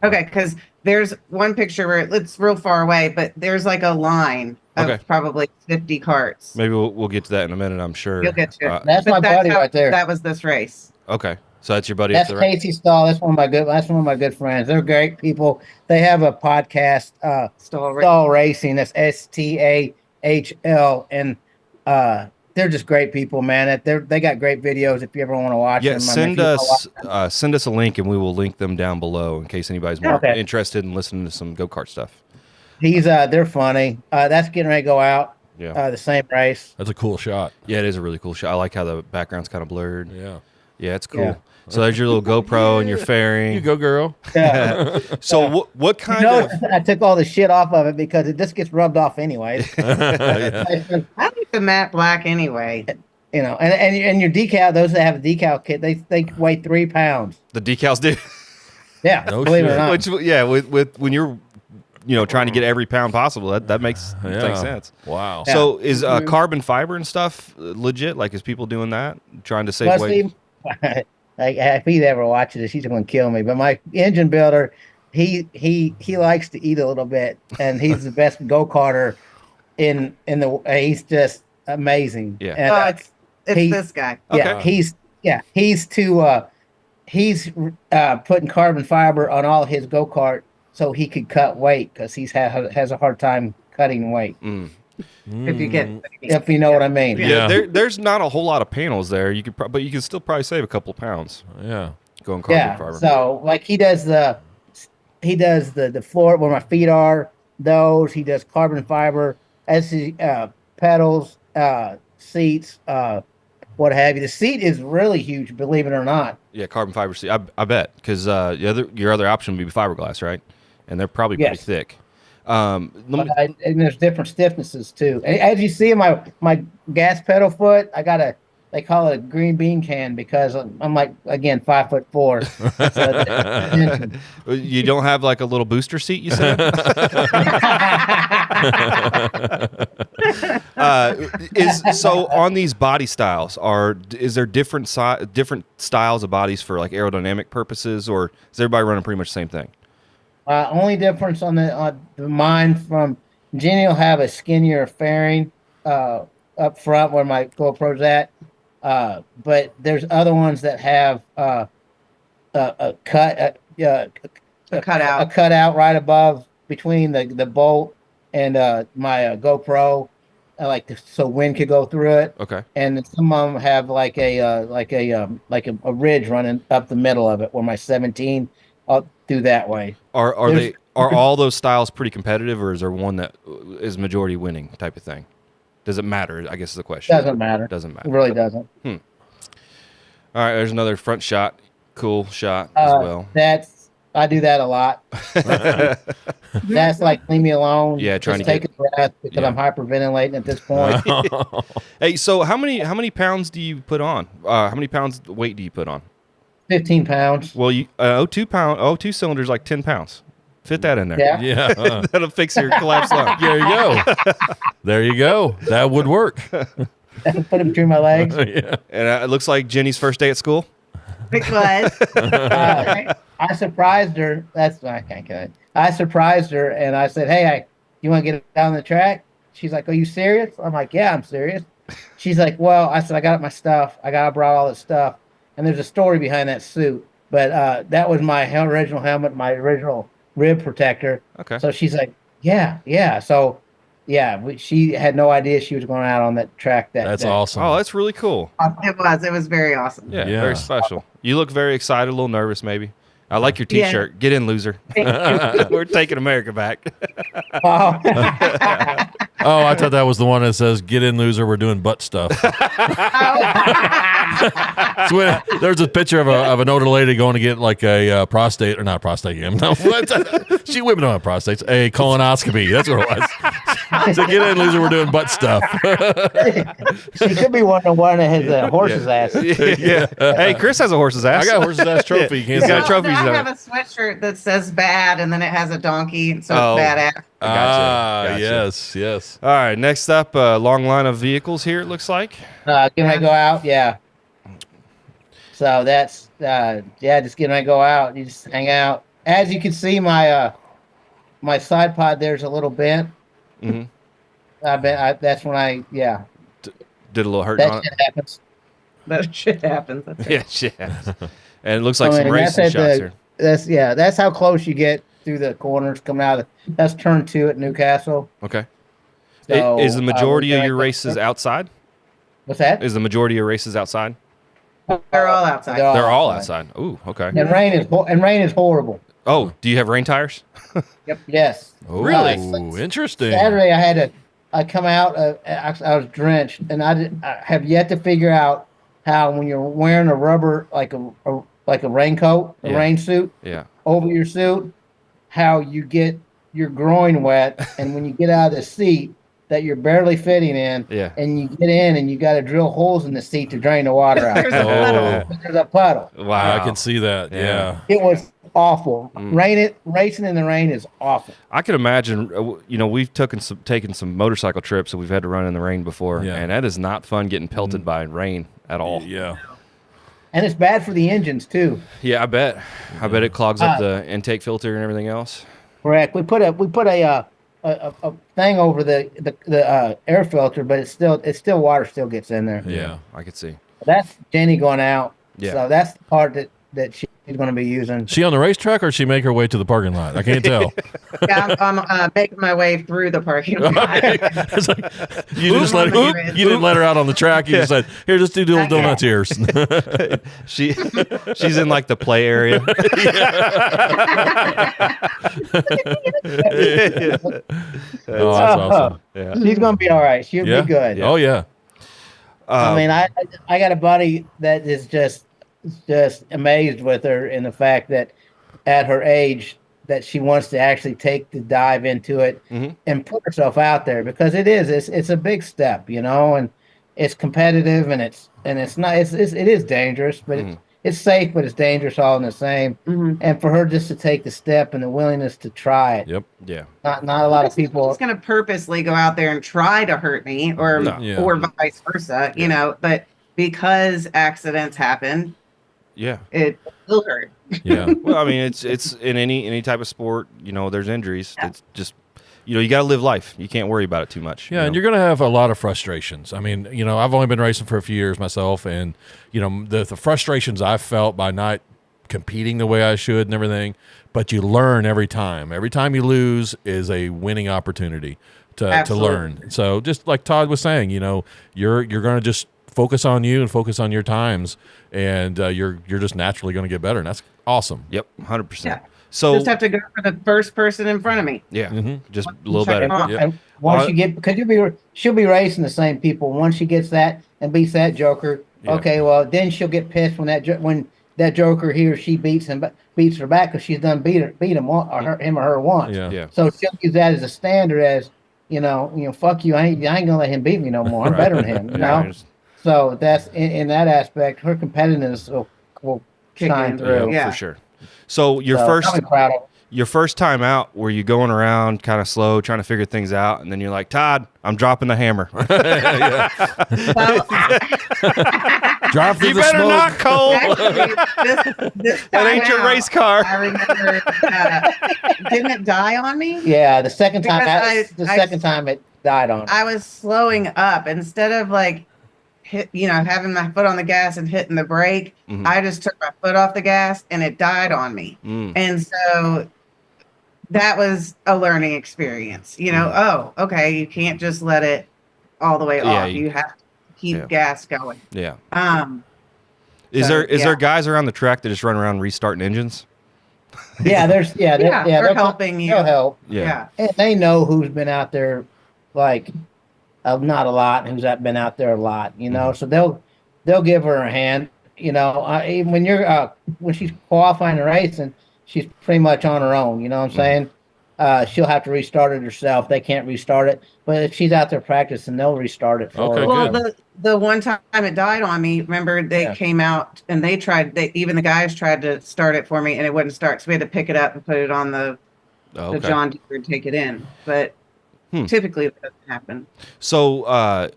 Okay, because there's one picture where it's real far away, but there's like a line of probably 50 carts. Maybe we'll get to that in a minute, I'm sure. You'll get to it. That's my buddy right there. That was this race. Okay, so that's your buddy. That's Casey Stahl. That's one of my good friends. They're great people. They have a podcast, Stahl Racing. That's STAHL, and they're just great people, man. They got great videos if you ever want to watch them. Send us a link, and we will link them down below in case anybody's more interested in listening to some go-kart stuff. They're funny. That's getting ready to go out. Yeah. The same race. That's a cool shot. Yeah, it is a really cool shot. I like how the background's kind of blurred. Yeah, it's cool. Yeah. So there's your little GoPro and your fairing. You go, girl. Yeah. So what kind of? I took all the shit off of it because it just gets rubbed off anyways. I like the matte black anyway. And your decal, those that have a decal kit, they weigh 3 pounds. The decals do. Yeah, No believe it shit. or not. Which with when you're trying to get every pound possible, that makes sense. Wow. So is carbon fiber and stuff legit? Like, is people doing that, trying to save weight? Steve, like, if he ever watches this, he's going to kill me. But my engine builder, he likes to eat a little bit, and he's the best go-karter in the. He's just amazing. Yeah. And, it's this guy. Yeah. Okay. He's putting carbon fiber on all his go-kart so he could cut weight because he has a hard time cutting weight. If you know what I mean. Yeah. There's not a whole lot of panels there. But you can still probably save a couple of pounds. Yeah. Going carbon fiber. So like he does the floor where my feet are. Those he does carbon fiber as his pedals, seats, what have you. The seat is really huge, believe it or not. Yeah, carbon fiber seat. I bet because your other option would be fiberglass, right? And they're probably pretty thick. And there's different stiffnesses too. And as you see in my gas pedal foot, they call it a green bean can because I'm like, again, 5'4". So you don't have like a little booster seat, you said? So on these body styles, is there different styles of bodies for like aerodynamic purposes, or is everybody running pretty much the same thing? Only difference on the mine from Jenny will have a skinnier fairing up front where my GoPro's at, but there's other ones that have a cutout right above between the bolt and my GoPro, so wind could go through it. Okay. And some of them have like a ridge running up the middle of it, where my 17 up through that way. Are all those styles pretty competitive, or is there one that is majority winning type of thing? Does it matter? I guess is the question. Doesn't matter. Doesn't matter. It really doesn't. All right. There's another front shot. Cool shot as well. I do that a lot. That's like leave me alone. Yeah, trying Just to take a breath because I'm hyperventilating at this point. Hey, so how many pounds do you put on? How many pounds weight do you put on? 15 pounds. Well, 2 cylinders like 10 pounds. Fit that in there. Yeah. That'll fix your collapsed lung. There you go. There you go. That would work. Put it between my legs. Yeah. And it looks like Jenny's first day at school. It was. I surprised her. I can't get it. I surprised her and I said, "Hey, you want to get down the track?" She's like, "Are you serious?" I'm like, "Yeah, I'm serious." She's like, "Well," I said, "I got my stuff. I brought all this stuff." And there's a story behind that suit, but that was my original helmet, my original rib protector. Okay. So she's like, "Yeah." So, she had no idea she was going out on that track. That's awesome. Oh, that's really cool. It was very awesome. Yeah, very special. You look very excited, a little nervous maybe. I like your T-shirt. Yeah. Get in, loser. We're taking America back. Oh. Oh, I thought that was the one that says, "Get in, loser. We're doing butt stuff." So there's a picture of an older lady going to get like a prostate, or not prostate. No, she women don't have prostates. A colonoscopy. That's what it was. So get in, loser. We're doing butt stuff. She could be one that has a horse's ass. Yeah. Hey, Chris has a horse's ass. I got a horse's ass trophy. You can't He's got say- trophies. I have a sweatshirt that says bad, and then it has a donkey, so Oh. it's badass. Gotcha. Yes. All right, next up, long line of vehicles here, it looks like. Can I go out? Yeah. So that's just getting ready to go out. You just hang out. As you can see, my my side pod there's a little bent. Mm-hmm. That's when I Did a little hurting on that it. shit happens. That shit happens. That's Yeah, shit. And it looks like I some mean, racing that's shots at here. that's how close you get through the corners coming out of that's turn 2 at Newcastle. Okay. So, Is the majority of we're your gonna- races outside? What's that? Is the majority of your races outside? They're all outside. They're all outside. Ooh, okay. And rain is horrible. Oh, do you have rain tires? Yep. Yes. Really? Ooh, interesting. Saturday I come out. I was drenched, and I have yet to figure out how when you're wearing a rubber like a raincoat, a rain suit Yeah. over your suit, how you get your groin wet, and when you get out of the seat that you're barely fitting in, Yeah. and you get in and you got to drill holes in the seat to drain the water out. There's a puddle. There's a puddle. Wow. I can see that. Yeah. It was awful. Racing in the rain is awful. I can imagine, we've taken some motorcycle trips and we've had to run in the rain before, Yeah. and that is not fun getting pelted by rain at all. Yeah. And it's bad for the engines too. Yeah, I bet. I bet it clogs up the intake filter and everything else. Correct. We put a thing over the air filter, but it's still water still gets in there. Yeah. I could see. That's Jenny going out. Yeah. So that's the part that she's going to be using. She on the racetrack, or she make her way to the parking lot? I can't tell. Yeah, I'm making my way through the parking lot. It's like, you didn't let her out on the track. You just said, "Here, just do little donuts here." She's in like the play area. Oh, that's awesome. Yeah. She's going to be all right. She'll Yeah. be good. Oh yeah. I mean, I got a buddy that is just amazed with her in the fact that at her age that she wants to actually take the dive into it and put herself out there, because it is a big step, and it's competitive and it is dangerous, but it's safe, but it's dangerous all in the same. And for her just to take the step and the willingness to try it. Yep. Yeah. Not a lot of people. She's going to purposely go out there and try to hurt me, or No. Yeah. or vice versa, but because accidents happen, Yeah. it will hurt. Yeah. Well, I mean, it's in any type of sport, there's injuries. Yeah. It's just, you got to live life. You can't worry about it too much. Yeah, and you're going to have a lot of frustrations. I mean, I've only been racing for a few years myself, and, the frustrations I've felt by not competing the way I should and everything, but you learn every time. Every time you lose is a winning opportunity to learn. So just like Todd was saying, you're going to just focus on you and focus on your times, and you're just naturally going to get better, and that's awesome. Yep, 100%. Yeah. So just have to go for the first person in front of me. Yeah, just a little Check better. it Yep. And once you get, because she'll be racing the same people. Once she gets that and beats that joker, okay, well then she'll get pissed when that joker he or she beats her back because she's done beat him or her once. Yeah. So she'll use that as a standard as fuck you, I ain't gonna let him beat me no more. I'm better than him. So that's in that aspect, her competitiveness will shine through. Yeah, for sure. So your first time out, were you going around kind of slow, trying to figure things out, and then you're like, Todd, I'm dropping the hammer. Well, Drive through you the better smoke. not, Cole. actually, this That ain't your race car. I remember, didn't it die on me? Yeah, the second time Because time it died on. I was slowing up instead of like having my foot on the gas and hitting the brake. Mhm. I just took my foot off the gas and it died on me. And so that was a learning experience. Oh, okay, you can't just let it all the way off. You have to keep gas going. Yeah. Is there guys around the track that just run around restarting engines? Yeah, they're helping you. They'll help. Yeah. And they know who's been out there, like not a lot, and who's been out there a lot. So they'll give her a hand. Even when she's qualifying and racing, she's pretty much on her own. You know what I'm saying? She'll have to restart it herself. They can't restart it, but if she's out there practicing, they'll restart it for her. Well, the one time it died on me, remember they came out and even the guys tried to start it for me and it wouldn't start, so we had to pick it up and put it on the John Deere and take it in. But typically that doesn't happen. So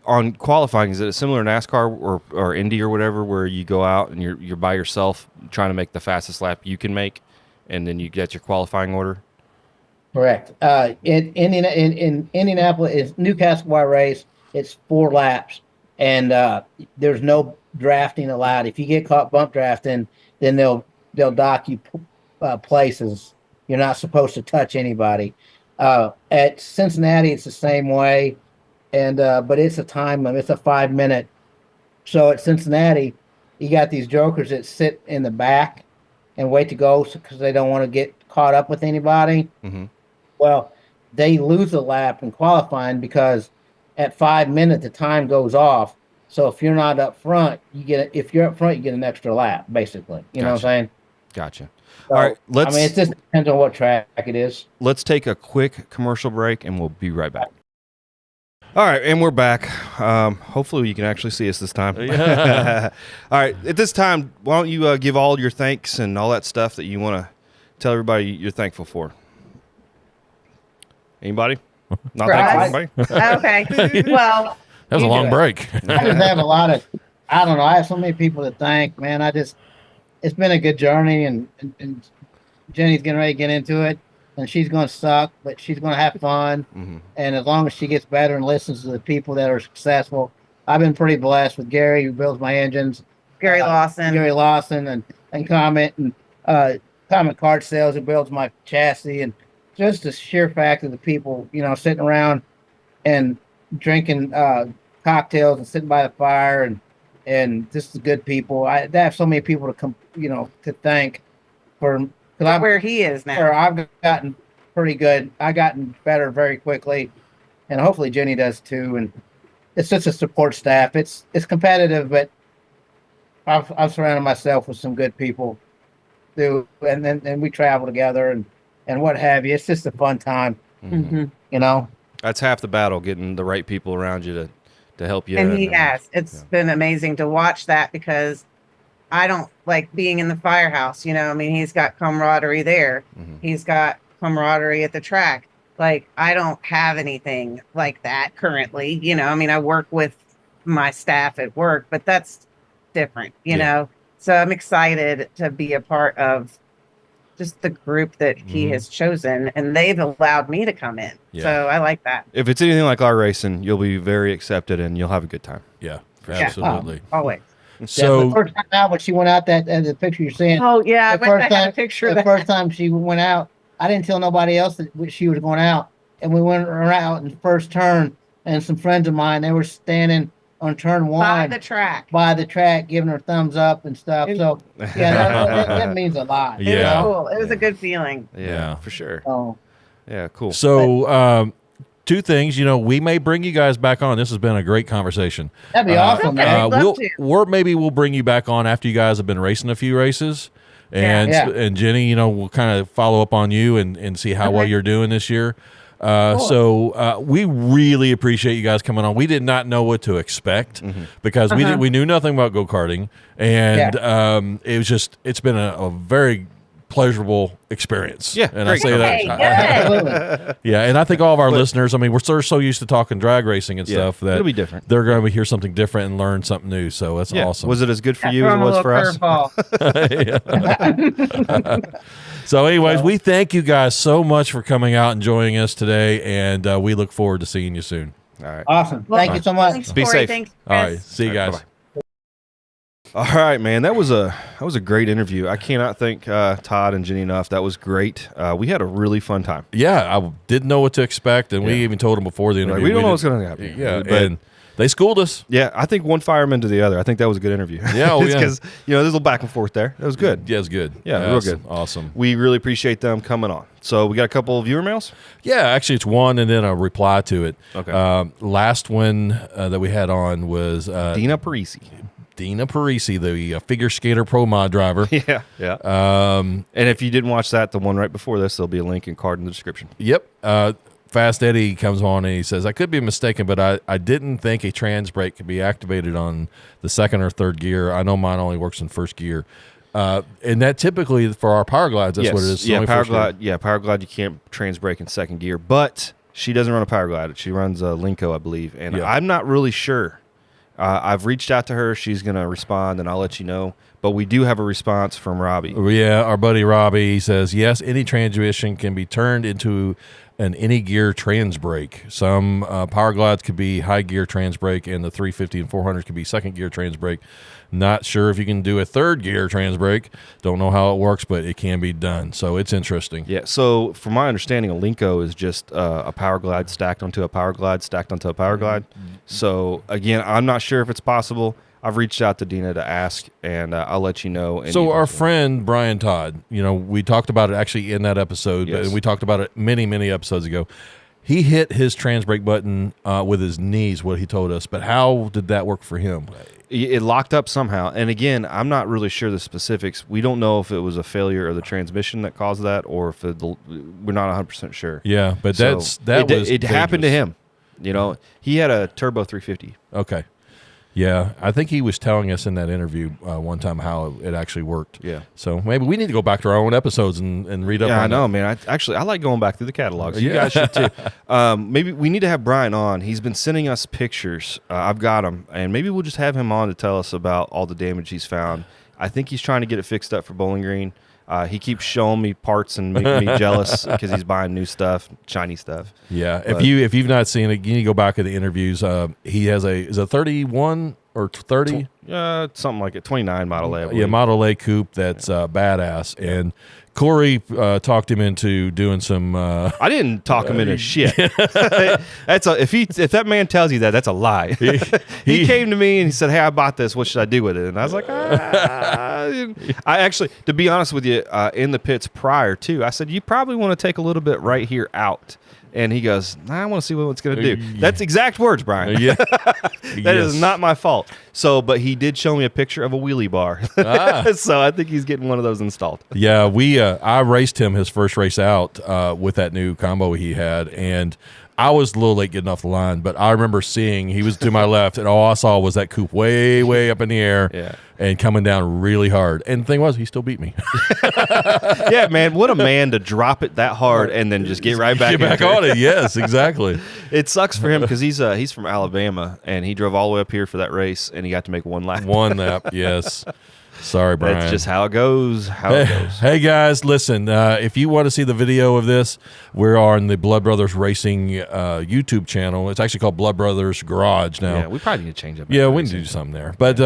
on qualifying, is it a similar NASCAR or Indy or whatever, where you go out and you're by yourself trying to make the fastest lap you can make, and then you get your qualifying order? Correct. In Indianapolis, is Newcastle White race. It's 4 laps, and there's no drafting allowed. If you get caught bump drafting, then they'll dock you places. You're not supposed to touch anybody. At Cincinnati, it's the same way, and but it's a time limit. It's a 5-minute. So at Cincinnati, you got these jokers that sit in the back and wait to go because they don't want to get caught up with anybody. Mm-hmm. Well, they lose a lap in qualifying because at 5 minutes the time goes off. So if you're not up front, if you're up front, you get an extra lap, basically. You know what I'm saying? Gotcha. So, all right, it just depends on what track it is. Let's take a quick commercial break, and we'll be right back. All right, and we're back. Hopefully you can actually see us this time. Yeah. All right, at this time, why don't you give all your thanks and all that stuff that you want to tell everybody you're thankful for? Anybody? Not thankful for anybody? Okay. Well, That was a long break. I just have a lot of, I don't know, I have so many people to thank, man. It's been a good journey, and Jenny's getting ready to get into it, and she's going to suck, but she's going to have fun. Mm-hmm. And as long as she gets better and listens to the people that are successful, I've been pretty blessed with Gary, who builds my engines. Gary Lawson and Comet Kart Sales, who builds my chassis, and just the sheer fact of the people, sitting around and drinking cocktails and sitting by the fire, and just the good people. I have so many people to come, to thank for where he is now. I've gotten pretty good. I've gotten better very quickly, and hopefully Jenny does too. And it's just a support staff. It's competitive, but I've surrounded myself with some good people, and we travel together and what have you. It's just a fun time, That's half the battle, getting the right people around you to help you. And he has. It's been amazing to watch that, because I don't like being in the firehouse. He's got camaraderie there. Mm-hmm. He's got camaraderie at the track. Like, I don't have anything like that currently. I work with my staff at work, but that's different, So I'm excited to be a part of just the group that he has chosen, and they've allowed me to come in. Yeah. So I like that. If it's anything like our racing, you'll be very accepted and you'll have a good time. Yeah, absolutely. Always. So the first time out when she went out, that the picture you're seeing. Oh yeah, I the first had a picture of the that. first time she went out, I didn't tell nobody else that she was going out, and we went out in the first turn, and some friends of mine, they were standing on turn one By the track, giving her thumbs up and stuff. So yeah, that means a lot. Yeah. It was cool. It was a good feeling. Yeah, for sure. Oh, Yeah, cool. So, two things, we may bring you guys back on. This has been a great conversation. that'd be awesome, okay. man. I'd love to. We'll bring you back on after you guys have been racing a few races. And Yeah. and Jenny, we'll kind of follow up on you and see how well you're doing this year. Cool. So we really appreciate you guys coming on. We did not know what to expect because we knew nothing about go-karting, and it's been a very pleasurable experience. Yeah, and great. I say that. Absolutely. Yeah, and I think all of our listeners, we're so used to talking drag racing and stuff that it'll be different. They're going to hear something different and learn something new. So that's Yeah. awesome. Was it as good for Yeah, you as throw it 'em a was for us? little curveball. So anyways, we thank you guys so much for coming out and joining us today, and we look forward to seeing you soon. All right. Awesome. Thank you so much. Thanks, Be Corey. safe. Thanks, All Chris. right, see you guys. Bye-bye. All right, man. That was a great interview. I cannot thank Todd and Jenny enough. That was great. We had a really fun time. Yeah, I didn't know what to expect, and we even told them before the interview. We don't know what's going to happen. Yeah, but and they schooled us. yeah, I think one fireman to the other. I think that was a good interview. Yeah, yeah. Because there's a little back and forth there. It was good. Yeah, it's good. Yeah, real good. Awesome. We really appreciate them coming on. So we got a couple of viewer mails. Yeah, actually, it's one and then a reply to it. Okay. Last one that we had on was Dina Parisi. Dina Parisi, the figure skater pro mod driver. Yeah, yeah. And if you didn't watch that, the one right before this, there'll be a link and card in the description. Yep. Fast Eddie comes on and he says, I could be mistaken, but I didn't think a trans brake could be activated on the second or third gear. I know mine only works in first gear. And that typically for our power glides, that's what it is. It's Yeah, only power first gear. glide. Yeah, power glide. You can't trans brake in second gear, but she doesn't run a power glide. She runs a Linko, I believe, and Yeah. I'm not really sure. I've reached out to her. She's gonna respond, and I'll let you know. But we do have a response from Robbie. Yeah, our buddy Robbie, he says, yes, any transmission can be turned into an any gear trans brake. Some power glides could be high gear trans brake, and the 350 and 400 could be second gear trans brake. Not sure if you can do a third gear trans brake. Don't know how it works, but it can be done. So it's interesting. Yeah. So from my understanding, a Linko is just a power glide stacked onto a power glide stacked onto a power glide. So again, I'm not sure if it's possible. I've reached out to Dina to ask, and I'll let you know. So our friend Brian Todd, we talked about it actually in that episode, Yes. but we talked about it many, many episodes ago. He hit his trans brake button with his knees, what he told us. But how did that work for him? It locked up somehow. And again, I'm not really sure the specifics. We don't know if it was a failure of the transmission that caused that, or if we're not 100% sure. Yeah, but So it happened to dangerous. him. He had a turbo 350. Okay. Yeah, I think he was telling us in that interview one time how it actually worked. Yeah. So maybe we need to go back to our own episodes and read up on Yeah, I know, that. man. I like going back through the catalogs. You Yeah. guys should too. Maybe we need to have Brian on. He's been sending us pictures. I've got them, and maybe we'll just have him on to tell us about all the damage he's found. I think he's trying to get it fixed up for Bowling Green. He keeps showing me parts and making me jealous because he's buying new stuff, shiny stuff. Yeah, But- if you've not seen it, you need to go back to the interviews. He has is a 31 or 30? Something like it. 29 Model A. I Yeah, believe. Model A coupe that's badass. And Corey talked him into doing some. I didn't talk him into shit. If that man tells you that, that's a lie. He came to me and he said, "Hey, I bought this. What should I do with it?" And I was like, I actually, to be honest with you, in the pits prior to, I said, "You probably want to take a little bit right here out." And he goes, "I want to see what it's going to do." That's exact words, Brian. Yeah, That is not my fault. So, but he did show me a picture of a wheelie bar. So I think he's getting one of those installed. Yeah, I raced him his first race out with that new combo he had, and I was a little late getting off the line, but I remember seeing he was to my left, and all I saw was that coupe way, way up in the air and coming down really hard. And the thing was, he still beat me. Yeah, man, what a man to drop it that hard and then just get right back Get back into on it. Yes, exactly. It sucks for him because he's from Alabama and he drove all the way up here for that race and he got to make one lap. One lap, yes. Sorry, Brian. That's just how it goes. Hey guys, listen. If you want to see the video of this, we're on the Blood Brothers Racing YouTube channel. It's actually called Blood Brothers Garage now. Yeah, we probably need to change up. Yeah, we need to do something there. But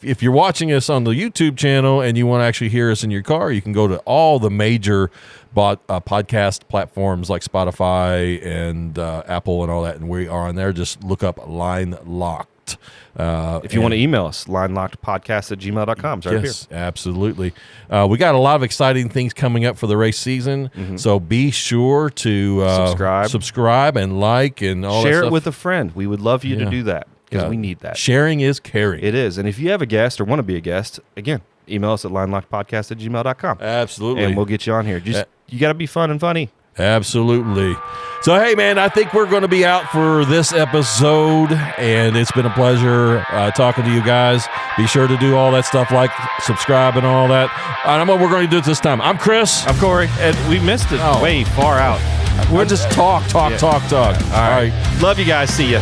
if you're watching us on the YouTube channel and you want to actually hear us in your car, you can go to all the major podcast platforms like Spotify and Apple and all that, and we are on there. Just look up Line Locked. If you want to email us, linelockedpodcast@gmail.com. Right yes, here. Absolutely. We got a lot of exciting things coming up for the race season, so be sure to subscribe and like and all that Share stuff. it with a friend. We would love you to do that because we need that. Sharing is caring. It is. And if you have a guest or want to be a guest, again, email us at linelockedpodcast@gmail.com. Absolutely. And we'll get you on here. Just you got to be fun and funny. Absolutely. So, hey, man, I think we're going to be out for this episode, and it's been a pleasure talking to you guys. Be sure to do all that stuff, like subscribe and all that. I know what we're going to do this time. I'm Chris. I'm Corey. And we missed it way far out. We're just talk. All right. Love you guys. See ya.